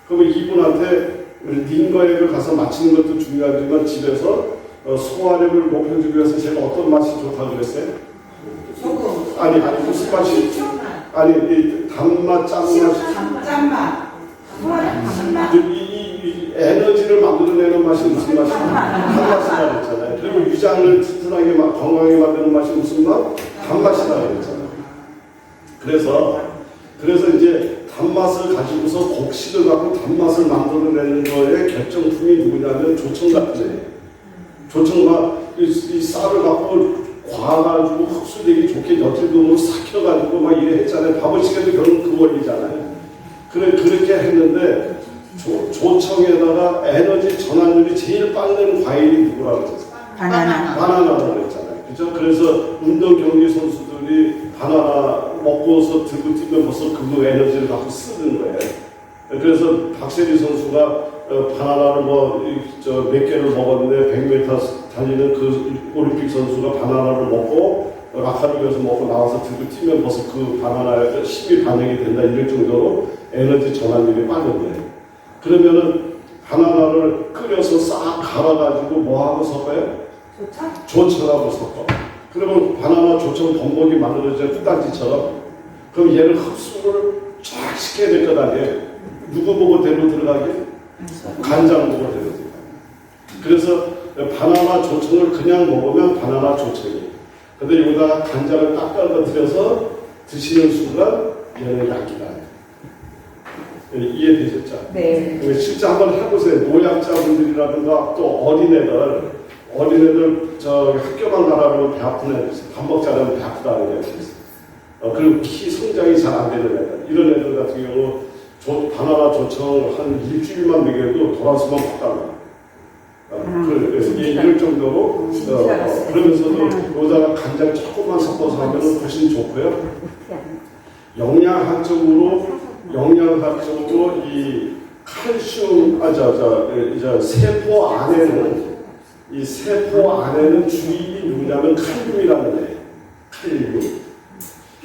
[SPEAKER 1] 그러면 이분한테 링거액을 가서 맞추는 것도 중요하지만 집에서 소화력을 높여주기 위해서 제가 어떤 맛이 좋다고 그랬어요?
[SPEAKER 3] 소금.
[SPEAKER 1] 아니 무슨 맛이? 아니 이 단맛, 짠맛,
[SPEAKER 3] 짠맛.
[SPEAKER 1] 이 에너지를 만들어내는 맛이 무슨 맛이야? 단맛이라고 했잖아요. 그리고 위장을 튼튼하게 건강하게 만드는 맛이 무슨 맛? 단맛이라고 했잖아요. 그래서 이제 단맛을 가지고서 곡식을 갖고 단맛을 만들어내는 거에 결정품이 누구냐면 조청 같은 애. 조청과 이 쌀을 갖고 과가지고 흡수되기 좋게 여틀금으로 삭혀가지고 막 이래 했잖아요. 바보시계도 결국 그 원리잖아요. 그렇게 했는데 조청에다가 에너지 전환율이 제일 빠른 과일이 누구라고 그랬어요? 바나나라고 그랬잖아요. 그죠? 그래서 운동 경기 선수들이 바나나 먹고서 들고 뛰면 벌써 그 에너지를 갖고 쓰는 거예요. 그래서 박세리 선수가 바나나를 몇 개를 먹었는데 100m 달리는 그 올림픽 선수가 바나나를 먹고 라카르에서 먹고 나와서 들고 뛰면 벌써 그 바나나에 힘이 반영이 된다 이럴 정도로 에너지 전환율이 빠른 거예요. 그러면은 바나나를 끓여서 싹 갈아가지고 뭐하고 섞어요? 조청하고 섞어. 그러면 바나나 조청 범벅이 만들어져요. 뚝딱지처럼. 그럼 얘를 흡수를 쫙 시켜야 될 것 아니에요. 누구 보고 대로 들어가게? 간장 보고 대로 들어가게. 그래서 바나나 조청을 그냥 먹으면 바나나 조청이에요. 근데 여기다가 간장을 딱 떨어뜨려서 드시는 순간 얘는 약이다. 이해되셨죠?
[SPEAKER 2] 네.
[SPEAKER 1] 실제 한번 해보세요. 노약자분들이라든가 또 어린애들 저 학교만 가라면 배 아픈 애들 있어요. 밥 먹지 않으면 배 아프다는 애들 있어요. 그리고 키 성장이 잘 안 되는 애들. 이런 애들 같은 경우 바나나 조청 한 일주일만 먹여도 돌아서만 바꿔요. 그래서 이럴 정도로 그러면서도 여기다가 간장 조금만 섞어서 하면 훨씬 좋고요. 영양학적으로 이 칼슘 세포 안에는 주인이 누구냐면 칼륨이라는 애예요. 칼륨.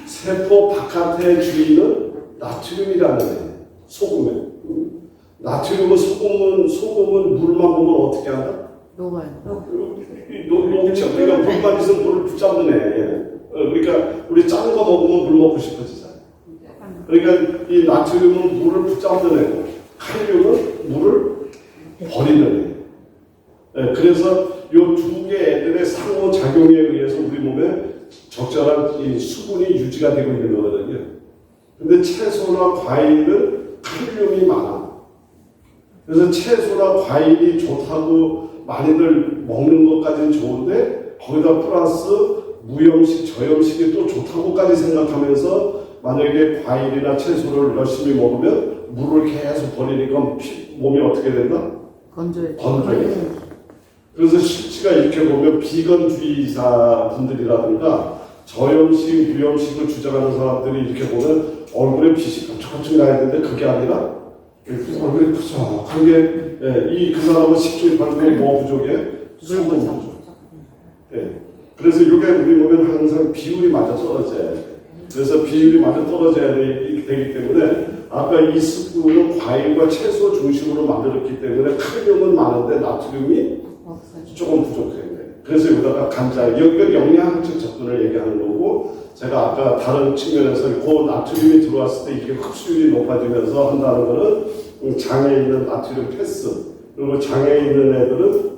[SPEAKER 1] 세포 바깥의 주인은 나트륨이라는 애예요. 소금에. 나트륨은 소금은 물만 보면 어떻게 한다? 녹죠. 그러니까 물만 있으면 물을 붙잡는 애. 그러니까 우리 짠 거 먹으면 물 먹고 싶어지잖아요. 그러니까 이 나트륨은 물을 붙잡는 애고 칼륨은 물을 버리는 애. 그래서 이 두 개 애들의 상호작용에 의해서 우리 몸에 적절한 이 수분이 유지가 되고 있는 거거든요. 근데 채소나 과일은 칼륨이 많아. 그래서 채소나 과일이 좋다고 많이들 먹는 것까지는 좋은데 거기다 플러스 무염식, 저염식이 또 좋다고까지 생각하면서 만약에 과일이나 채소를 열심히 먹으면 물을 계속 버리니까 몸이 어떻게 된다? 건조해져. 그래서 실제가 이렇게 보면 비건주의자 분들이라든가 저염식, 무염식을 주장하는 사람들이 이렇게 보면 얼굴에 빛이 깜짝깜짝 나야 되는데 그게 아니라 얼굴이 푸석한 게 그 사람은 식중독이 뭐 부족해? 수분 부족. 그래서 이게 우리 몸에 항상 비율이 맞아 떨어져야 돼. 그래서 비율이 맞아 떨어져야 되기 때문에 아까 이 스프는 과일과 채소 중심으로 만들었기 때문에 칼륨은 많은데 나트륨이 조금 부족해요. 그래서 여기다가 간장, 여기가 영양학적 접근을 얘기하는 거고, 제가 아까 다른 측면에서 그 나트륨이 들어왔을 때 이게 흡수율이 높아지면서 한다는 거는 장에 있는 나트륨 패스, 그리고 장에 있는 애들은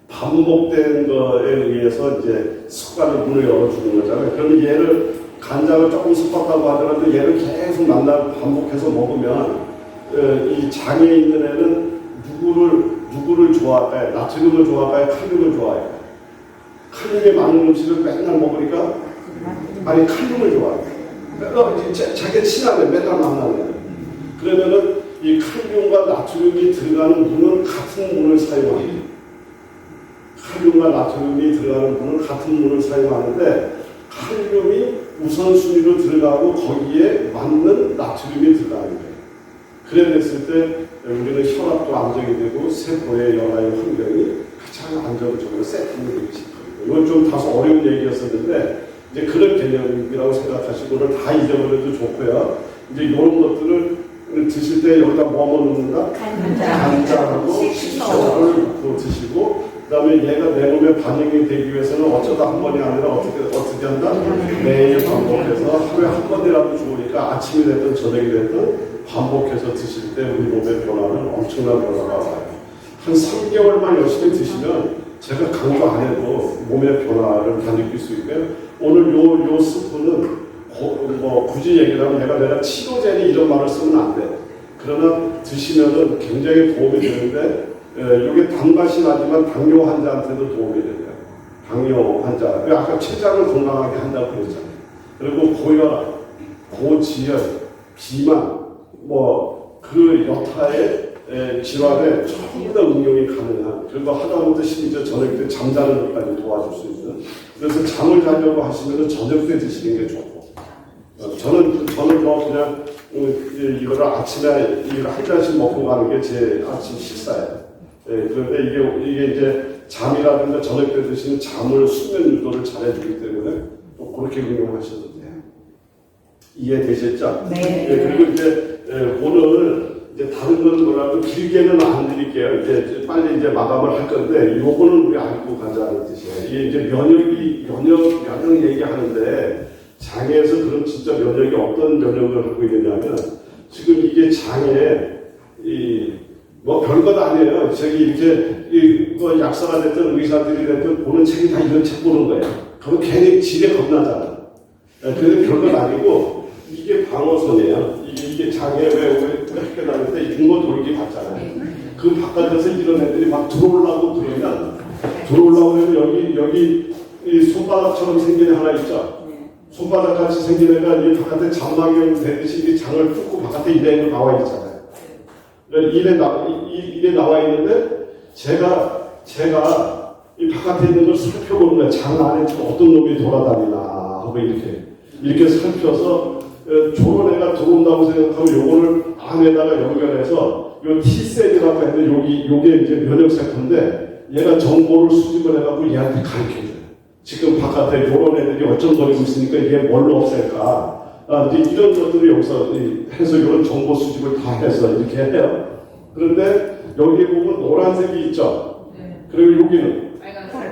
[SPEAKER 1] 반복된 거에 의해서 이제 습관의 문을 열어주는 거잖아요. 그러면 얘를 간장을 조금 섞었다고 하더라도 얘를 계속 만나 반복해서 먹으면 이 장에 있는 애는 누구를 좋아할까요? 나트륨을 좋아할까요? 칼륨을 좋아해요? 칼륨이 많은 음식을 맨날 먹으니까 아니 칼륨을 좋아해요. 자기 친하네 맨날 만나네. 그러면은 이 칼륨과 나트륨이 들어가는 물은 같은 물을 사용합니다. 칼륨과 나트륨이 들어가는 물은 같은 물을 사용하는데 칼륨이 우선순위로 들어가고 거기에 맞는 나트륨이 들어가는 거예요. 그래 됐을 때 우리는 혈압도 안정이 되고 세포의 연화의 환경이 가장 안정적으로 세팅되기 시작합니다. 이건 좀 다소 어려운 얘기였었는데 이제 그런 개념이라고 생각하시고는 다 잊어버려도 좋고요. 이제 이런 것들을 드실 때 여기다 뭐 넣는다? 간장하고 식초를 넣고 드시고 그다음에 얘가 내 몸에 반영이 되기 위해서는 어쩌다 한 번이 아니라 어떻게 한다? 매일 반복해서 하루에 한 번이라도 좋으니까 아침이 됐든 저녁이 됐든 반복해서 드실 때 우리 몸의 변화는 엄청난 변화가 와요. 한 3개월만 열심히 드시면 제가 강조 안 해도 몸의 변화를 다 느낄 수 있고요. 오늘 요 스프는 굳이 얘기를 하면 내가 치료제니 이런 말을 쓰면 안 돼. 그러나 드시면은 굉장히 도움이 되는데 이게 단맛이 나지만 당뇨 환자한테도 도움이 돼요. 당뇨 환자. 아까 췌장을 건강하게 한다고 그랬잖아요. 그리고 고혈압, 고지혈, 비만, 그 여타의 질환에 전부 다 응용이 가능한, 그리고 하다못해 심지어 저녁 때 잠자는 것까지 도와줄 수 있는. 그래서 잠을 자려고 하시면 저녁 때 드시는 게 좋고. 저는 그냥 이거를 아침에 이걸 한 잔씩 먹고 가는 게 제 아침 식사예요. 그런데 이게 이제 잠이라든가 저녁 때 드시는 잠을 수면 유도를 잘해주기 때문에 또 그렇게 응용하셔도 돼요. 이해되셨죠?
[SPEAKER 2] 네.
[SPEAKER 1] 그리고 이제 오늘 이제 다른 건 뭐라도 길게는 안 드릴게요. 이제 빨리 이제 마감을 할 건데 요거는 우리 알고 가자는 뜻이에요. 이게 이제 면역 얘기하는데 장에서 그럼 진짜 면역이 어떤 면역을 하고 있느냐면 지금 이게 장에 별것 아니에요. 저기 이렇게 약사가 됐든 의사들이 됐든 보는 책이 다 이런 책 보는 거예요. 그럼 괜히 지레 겁나잖아. 그게 별것 아니고 이게 방어선이에요. 이게 장에 왜 학교 다닐 때 빙고 돌기 봤잖아요. 그 바깥에서 이런 애들이 막 들어오려고 그러면 여기 이 손바닥처럼 생긴 애 하나 있죠. 손바닥 같이 생긴 애가 이 바깥에 장막이 되듯이 이 장을 뚫고 바깥에 이래 나와 있잖아요. 이래 나와 있는데 제가 이 바깥에 있는 걸 살펴보는 거예요. 장 안에 어떤 놈이 돌아다니나 하고 이렇게 살펴서 저런 애가 들어온다고 생각하면 요거를 안에다가 연결해서 요 T셀이라고 했는데 요게 이제 면역세포인데 얘가 정보를 수집을 해갖고 얘한테 가르쳐줘요. 지금 바깥에 요런 애들이 어쩌거리고 있으니까 이게 뭘로 없앨까. 이제 이런 것들을 여기서 해서 이런 정보 수집을 다 해서 이렇게 해요. 그런데 여기 보면 노란색이 있죠. 그리고 여기는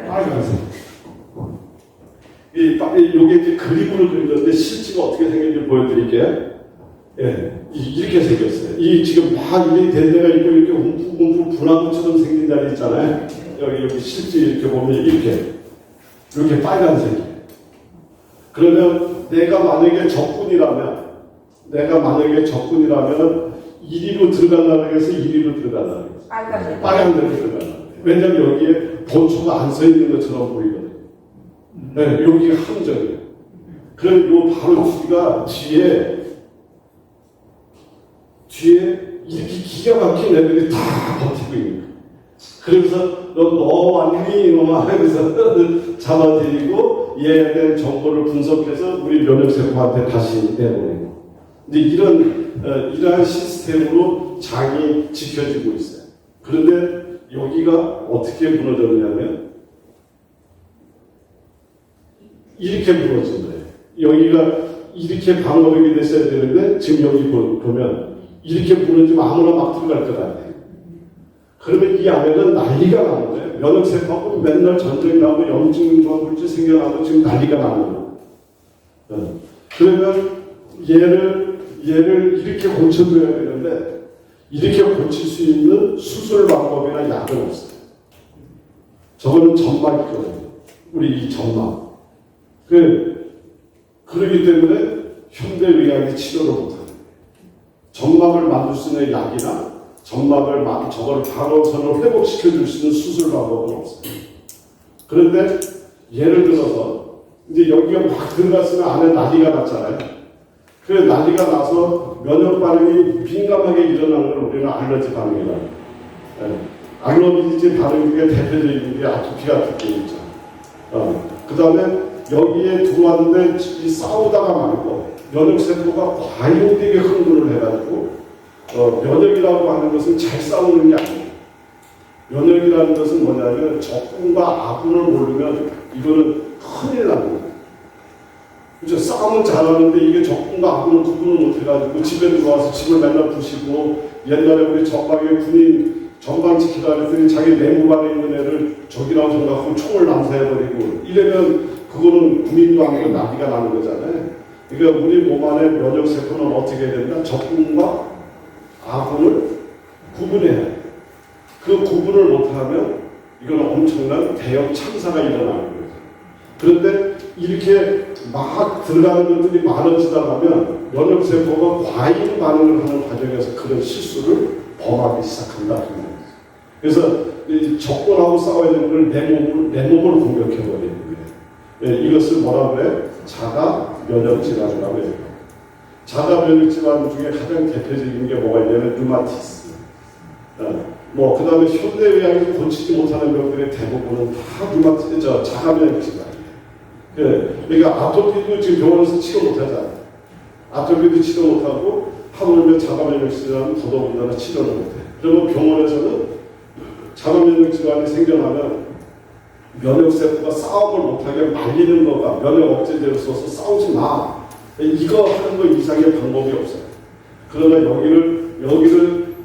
[SPEAKER 1] 빨간색. 요게 이제 그림으로 그린 건데 실제가 어떻게 생겼는지 보여드릴게요. 이렇게 생겼어요. 지금 막 이게 된 데가 있고 이렇게 움푹움푹 분화구처럼 생긴 자리 있잖아요. 여기 실제 이렇게 보면 이렇게 빨간색이에요. 그러면 내가 만약에 적군이라면 이리로 들어간다고 해서 이리로 들어간다고 해서 빨간색으로 들어간다. 왜냐면 여기에 본초가 안 서 있는 것처럼 보이거든요. 여기가 함정이에요. 그럼 요 바로 뒤가 뒤에 이렇게 기가 막힌 애들이 다 버티고 있는 거예요. 그래서 너 왔니? 이놈아 하면서 잡아들이고 얘에 대한 정보를 분석해서 우리 면역세포한테 다시 내보내는 거예요. 근데 이러한 시스템으로 장이 지켜지고 있어요. 그런데 여기가 어떻게 무너졌냐면 이렇게 무너진 거예요. 여기가 이렇게 방어력이 됐어야 되는데 지금 여기 보면 이렇게 무너지면 아무나 막 들어갈 것 같아요. 그러면 이 안에는 난리가 나는 거예요. 면역세포하고 맨날 전쟁이 나고 염증 물질 생겨나고 지금 난리가 나는 거예요. 그러면 얘를 이렇게 고쳐줘야 되는데 이렇게 고칠 수 있는 수술 방법이나 약은 없어요. 저거는 점막이거든요. 우리 이 점막. 그러기 때문에 현대의학이 치료를 못합니다. 점막을 만들 수 있는 약이나 저걸 방어선을 회복시켜줄 수 있는 수술 방법은 없어요. 그런데 예를 들어서 이제 여기가 막 들어갔으면 안에 난리가 났잖아요. 그 난리가 나서 면역 반응이 민감하게 일어나는 걸 우리는 알러지 반응이라고 해요. 알러지 반응의 대표적인 게 아토피 같은 게 있죠. 그 다음에 여기에 들어왔는데 싸우다가 말고 면역세포가 과잉되게 흥분을 해가지고 면역이라고 하는 것은 잘 싸우는 게 아니에요. 면역이라는 것은 뭐냐면 적군과 아군을 모르면 이거는 큰일 나는 거예요. 그죠? 싸움은 잘하는데 이게 적군과 아군을 구분을 못해가지고 집에 들어와서 집을 맨날 부시고 옛날에 우리 전방에 군인 전방 지키다 그랬더니 자기 내무반에 있는 애를 적이라고 생각하고 총을 난사해버리고 이러면 그거는 군인도 아니고 나비가 나는 거잖아요. 그러니까 우리 몸 안에 면역세포는 어떻게 해야 된다? 적군과 아군을 구분해야 해요. 그 구분을 못하면 이거는 엄청난 대형 참사가 일어나는 거예요. 그런데 이렇게 막 들어가는 것들이 많아지다 가면 면역세포가 과잉 반응을 하는 과정에서 그런 실수를 범하기 시작한다. 그래서 이 적군하고 싸워야 되는 걸 내 몸을 공격해버리는 거예요. 예, 이것을 뭐라고 그래? 자가 면역질환이라고 해요. 자가 면역질환 중에 가장 대표적인 게 뭐가 있냐면 류마티스. 그 다음에 현대의학이 고치지 못하는 병들의 대부분은 다 류마티스, 자가 면역질환이에요. 그러니까 아토피도 지금 병원에서 치료 못하잖아요. 아토피도 치료 못하고 하물며 자가 면역질환은 더더군다나 치료를 못해. 그러면 병원에서는 자가 면역질환이 생겨나면 면역세포가 싸움을 못하게 말리는 거가 면역 억제제를 써서 싸우지 마. 이거 하는 거 이상의 방법이 없어요. 그러나 여기를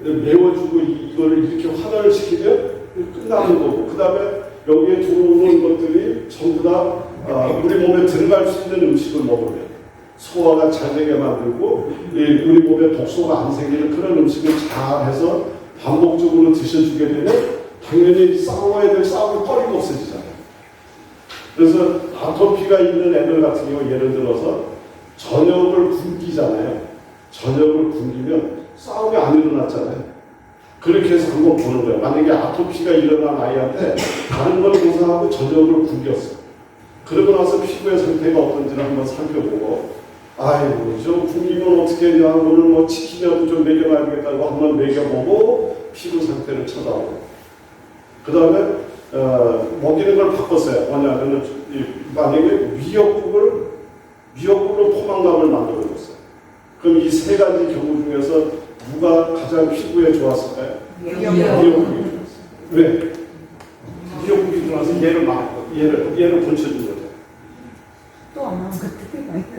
[SPEAKER 1] 메워주고 이거를 이렇게 환원을 시키면 끝나는 거고, 그 다음에 여기에 들어오는 것들이 전부 다 우리 몸에 들어갈 수 있는 음식을 먹으면 소화가 잘 되게 만들고 우리 몸에 독소가 안 생기는 그런 음식을 잘 해서 반복적으로 드셔주게 되면 당연히 싸워야 될 싸움이 꺼리가 없어지잖아요. 그래서 아토피가 있는 애들 같은 경우 예를 들어서 저녁을 굶기잖아요. 저녁을 굶기면 싸움이 안 일어났잖아요. 그렇게 해서 한번 보는 거예요. 만약에 아토피가 일어난 아이한테 다른 걸 고사하고 저녁을 굶겼어. 그러고 나서 피부의 상태가 어떤지를 한번 살펴보고, 아이고, 저 굶기면 어떻게 했냐, 오늘 뭐 치킨이라도 좀 먹여봐야 되겠다고 한번 먹여보고 피부 상태를 쳐다보고, 그 다음에 먹이는 걸 바꿨어요. 뭐냐면 만약에 미역국으로 포만감을 만들어줬어요. 그럼 이 세 가지 경우 중에서 누가 가장 피부에 좋았을까요? 미역국이. 왜? 미역국이 들어와서 얘를 본쳐준 거죠.
[SPEAKER 2] 또 안 나온 것들이 많다.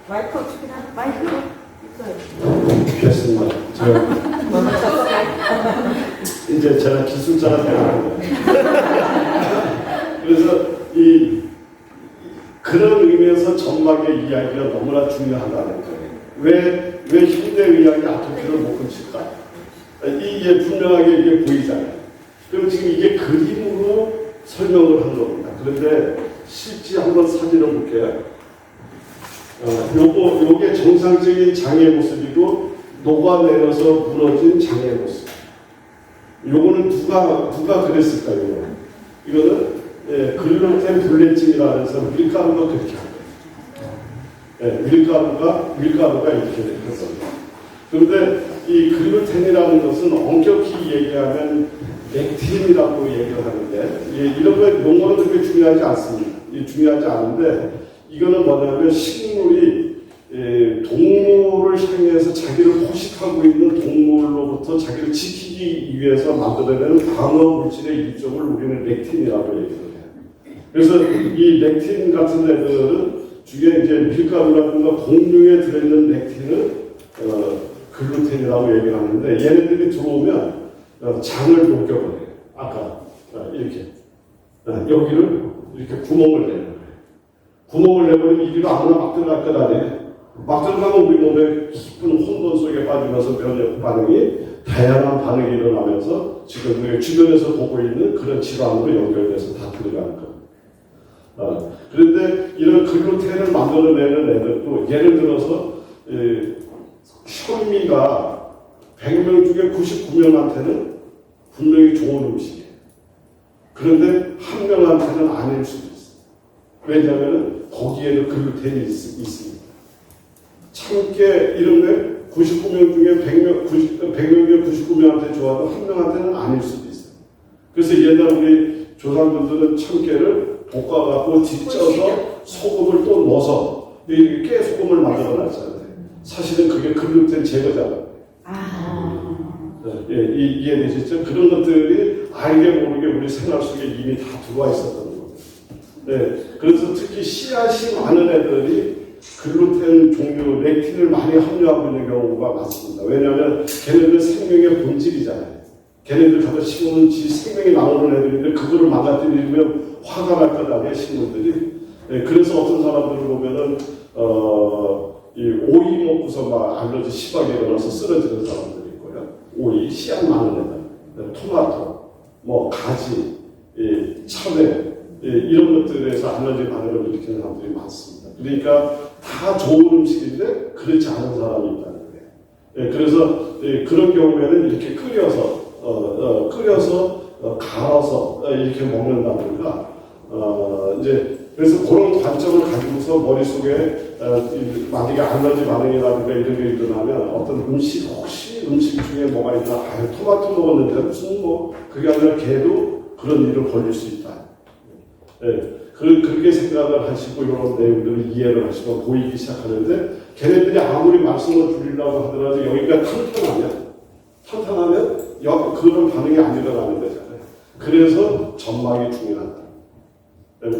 [SPEAKER 2] 마이크 어떻게 나? 마이크 있어요.
[SPEAKER 1] 됐습니다. 이제 제가 기술자가 되는 거예요. 그래서 그런 의미에서 점막의 이야기가 너무나 중요하다는 거예요. 왜 현대의학이 아토피를 못 고칠까? 이게 분명하게 이게 보이잖아요. 그럼 지금 이게 그림으로 설명을 한 겁니다. 그런데 실제 한번 사진을 볼게요. 요게 정상적인 장의 모습이고 녹아내려서 무너진 장의 모습. 요거는 누가 그랬을까요? 이거는 글루텐 불내증이라 해서 밀가루가 그렇게 한 거예요. 밀가루가 이렇게 됐습니다. 그런데 이 글루텐이라는 것은 엄격히 얘기하면 렉틴이라고 얘기를 하는데 이런 거 용어는 그렇게 중요하지 않습니다. 중요하지 않은데 이거는 뭐냐면 식물이 동물을 향해서 자기를 포식하고 있는 동물로부터 자기를 지키기 위해서 만들어내는 방어 물질의 일종을 우리는 렉틴이라고 얘기를 해요. 그래서 이 렉틴 같은 애들은 주에 이제 밀가루라든가 곡류에 들어있는 렉틴을 글루텐이라고 얘기를 하는데 얘네들이 들어오면 장을 녹여버려요. 아까 이렇게 여기를 이렇게 구멍을 내는 거예요. 구멍을 내버리면 이리로 아무나 막 들어갈 것 아니에요. 막 들어가면 우리 몸에 깊은 혼돈 속에 빠지면서 면역 반응이 다양한 반응이 일어나면서 지금 우리 주변에서 보고 있는 그런 질환으로 연결돼서 다 들어가는 겁니다. 그런데 이런 글루텐을 만들어내는 애들도 예를 들어서 현미가 100명 중에 99명한테는 분명히 좋은 음식이에요. 그런데 한 명한테는 아닐 수도 있어요. 왜냐하면 거기에는 글루텐이 있습니다. 참깨 이런 게 99명 중에 100명 중에 99명한테 좋아도 한 명한테는 아닐 수도 있어요. 그래서 옛날 우리 조상들은 참깨를 볶아갖고 뒤쪄서 소금을 또 넣어서 이렇게 깨 소금을 만들어놨잖아요. 사실은 그게 글루텐 제거잖아요. 예, 이해되시죠? 그런 것들이 알게 모르게 우리 생활 속에 이미 다 들어와 있었던 거예요. 네, 그래서 특히 씨앗이 많은 애들이 글루텐 종류, 렉틴을 많이 함유하고 있는 경우가 많습니다. 왜냐하면 걔네들 생명의 본질이잖아요. 걔네들 가서 심으면 지 생명이 나오는 애들인데 그거를 망가뜨리면 화가 날 거잖아요, 식물들이. 네, 그래서 어떤 사람들을 보면은 이 오이 먹고서 막 알러지 심하게 일어나서 쓰러지는 사람들이 있고요. 오이, 씨앗 많은 애들, 토마토, 뭐 가지, 참외 이런 것들에서 알러지 반응을 일으키는 사람들이 많습니다. 그러니까 다 좋은 음식인데 그렇지 않은 사람이 있다는 거예요. 예, 그래서 그런 경우에는 이렇게 끓여서 갈아서 이렇게 먹는다든가 이제 그래서 그런 관점을 가지고서 머릿속에 만약에 알러지 반응이라든가 이런 게 일어나면 어떤 음식 혹시 음식 중에 뭐가 있나 토마토 먹었는데 무슨 뭐 그게 아니라 걔도 그런 일을 걸릴 수 있다. 예, 그렇게 생각을 하시고 이런 내용들을 이해를 하시고 보이기 시작하는데 걔네들이 아무리 말씀을 드리려고 하더라도 여기가 탄탄하면 그런 반응이 안 일어나는 거잖아요. 그래서 점막이 중요하다.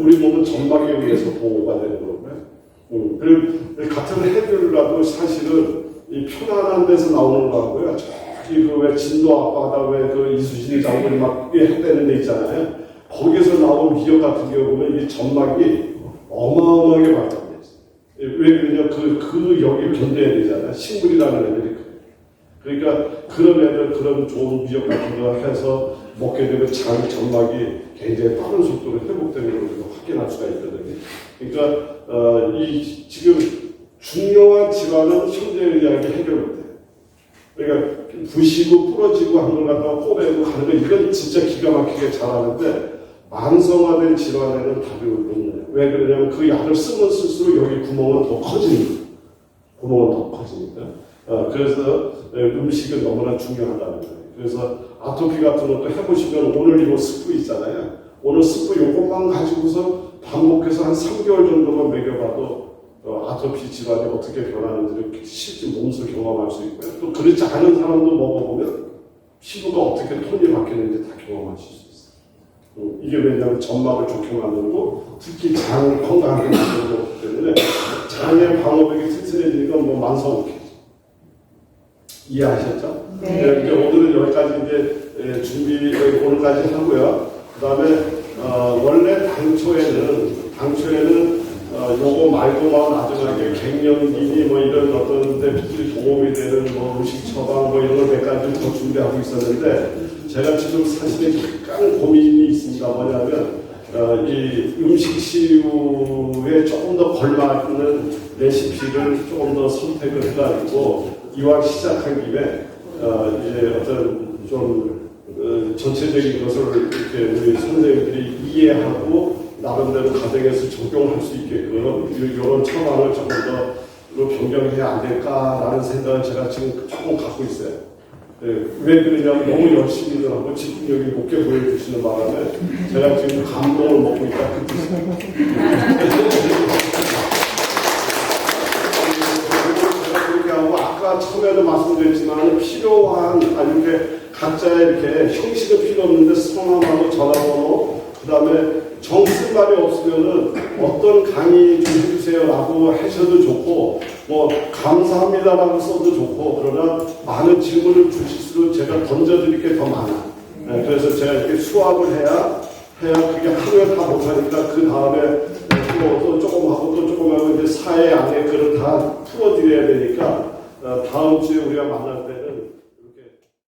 [SPEAKER 1] 우리 몸은 점막에 의해서 보호가 되는 거고요. 그리고 같은 해들라도 사실은 이 편안한 데서 나오는 거하고요. 저기 그 왜 진도 앞바다 왜 그 이수진이 장군이 막 해대는 데 있잖아요. 거기서 나온 미역 같은 경우 보면 이 점막이 어마어마하게 발달돼 있어요. 왜 그러냐 그 역을 견뎌야 되잖아요. 식물이라는 애들이. 그러니까 그런 애들 그런 좋은 미역 같은 거 해서 먹게 되면 점막이 굉장히 빠른 속도로 회복되는 걸 우리가 확인할 수가 있거든요. 그러니까 이 지금 중요한 질환은 현대의학이 해결돼요. 그러니까 부시고 부러지고 한 걸 갖다가 꼬매고 가는 거 이건 진짜 기가 막히게 잘하는데 만성화된 질환에는 답이 없는. 왜 그러냐면 그 약을 쓰면 쓸수록 여기 구멍은 더 커집니다. 구멍은 더 커집니다. 그래서 음식은 너무나 중요하다는 거예요. 그래서 아토피 같은 것도 해보시면 오늘 이거 스프 있잖아요. 오늘 스프 요것만 가지고서 반복해서 한 3개월 정도만 먹여봐도 아토피 질환이 어떻게 변하는지를 실제 몸소 경험할 수 있고요. 또 그렇지 않은 사람도 먹어보면 피부가 어떻게 톤이 바뀌는지 다 경험하실 수 있어요. 이게 왜냐하면 점막을 좋게 만들고 특히 장을 건강하게 만드는 거기 때문에 장의 방어력이 튼튼해지니까 뭐 만성이죠. 이해하셨죠?
[SPEAKER 2] 네.
[SPEAKER 1] 이제 오늘은 여기까지 이제 준비 오늘까지 하고요. 그다음에 원래 당초에는 요거 말고만 나중에 갱년기니 뭐 이런 어떤 데 도움이 되는 뭐 음식 처방 뭐 이런 걸 몇 가지 더 준비하고 있었는데 제가 지금 사실은 약간 고민이 있습니다. 뭐냐면 이 음식 치유에 조금 더 걸맞는 레시피를 조금 더 선택을 해가지고 이왕 시작한 김에 이제 어떤 좀 전체적인 것을 이렇게 우리 선생님들이 이해하고 나름대로 가정에서 적용할 수 있게끔 이런 처방을 조금 더 변경해야 안 될까라는 생각을 제가 지금 조금 갖고 있어요. 왜 그러냐면 너무 열심히들 하고 집중력이 높게 보여주시는 바람에 제가 지금 감동을 먹고 있다 그 뜻이에요. 아까 처음에도 말씀드렸지만 필요한 이렇게 각자의 이렇게 형식은 필요 없는데 성함하고 전화번호 그다음에 정쓸말이 없으면은 어떤 강의 좀 해주세요라고 하셔도 좋고 뭐 감사합니다라고 써도 좋고 그러나 많은 질문을 주실수록 제가 던져드릴 게 더 많아. 네, 그래서 제가 이렇게 수합을 해야 그게 하루에 다 못하니까 그 다음에 또 조금 하고 또 조금 하고 이제 사회 안에 그걸 다 풀어드려야 되니까 다음 주에 우리가 만날 때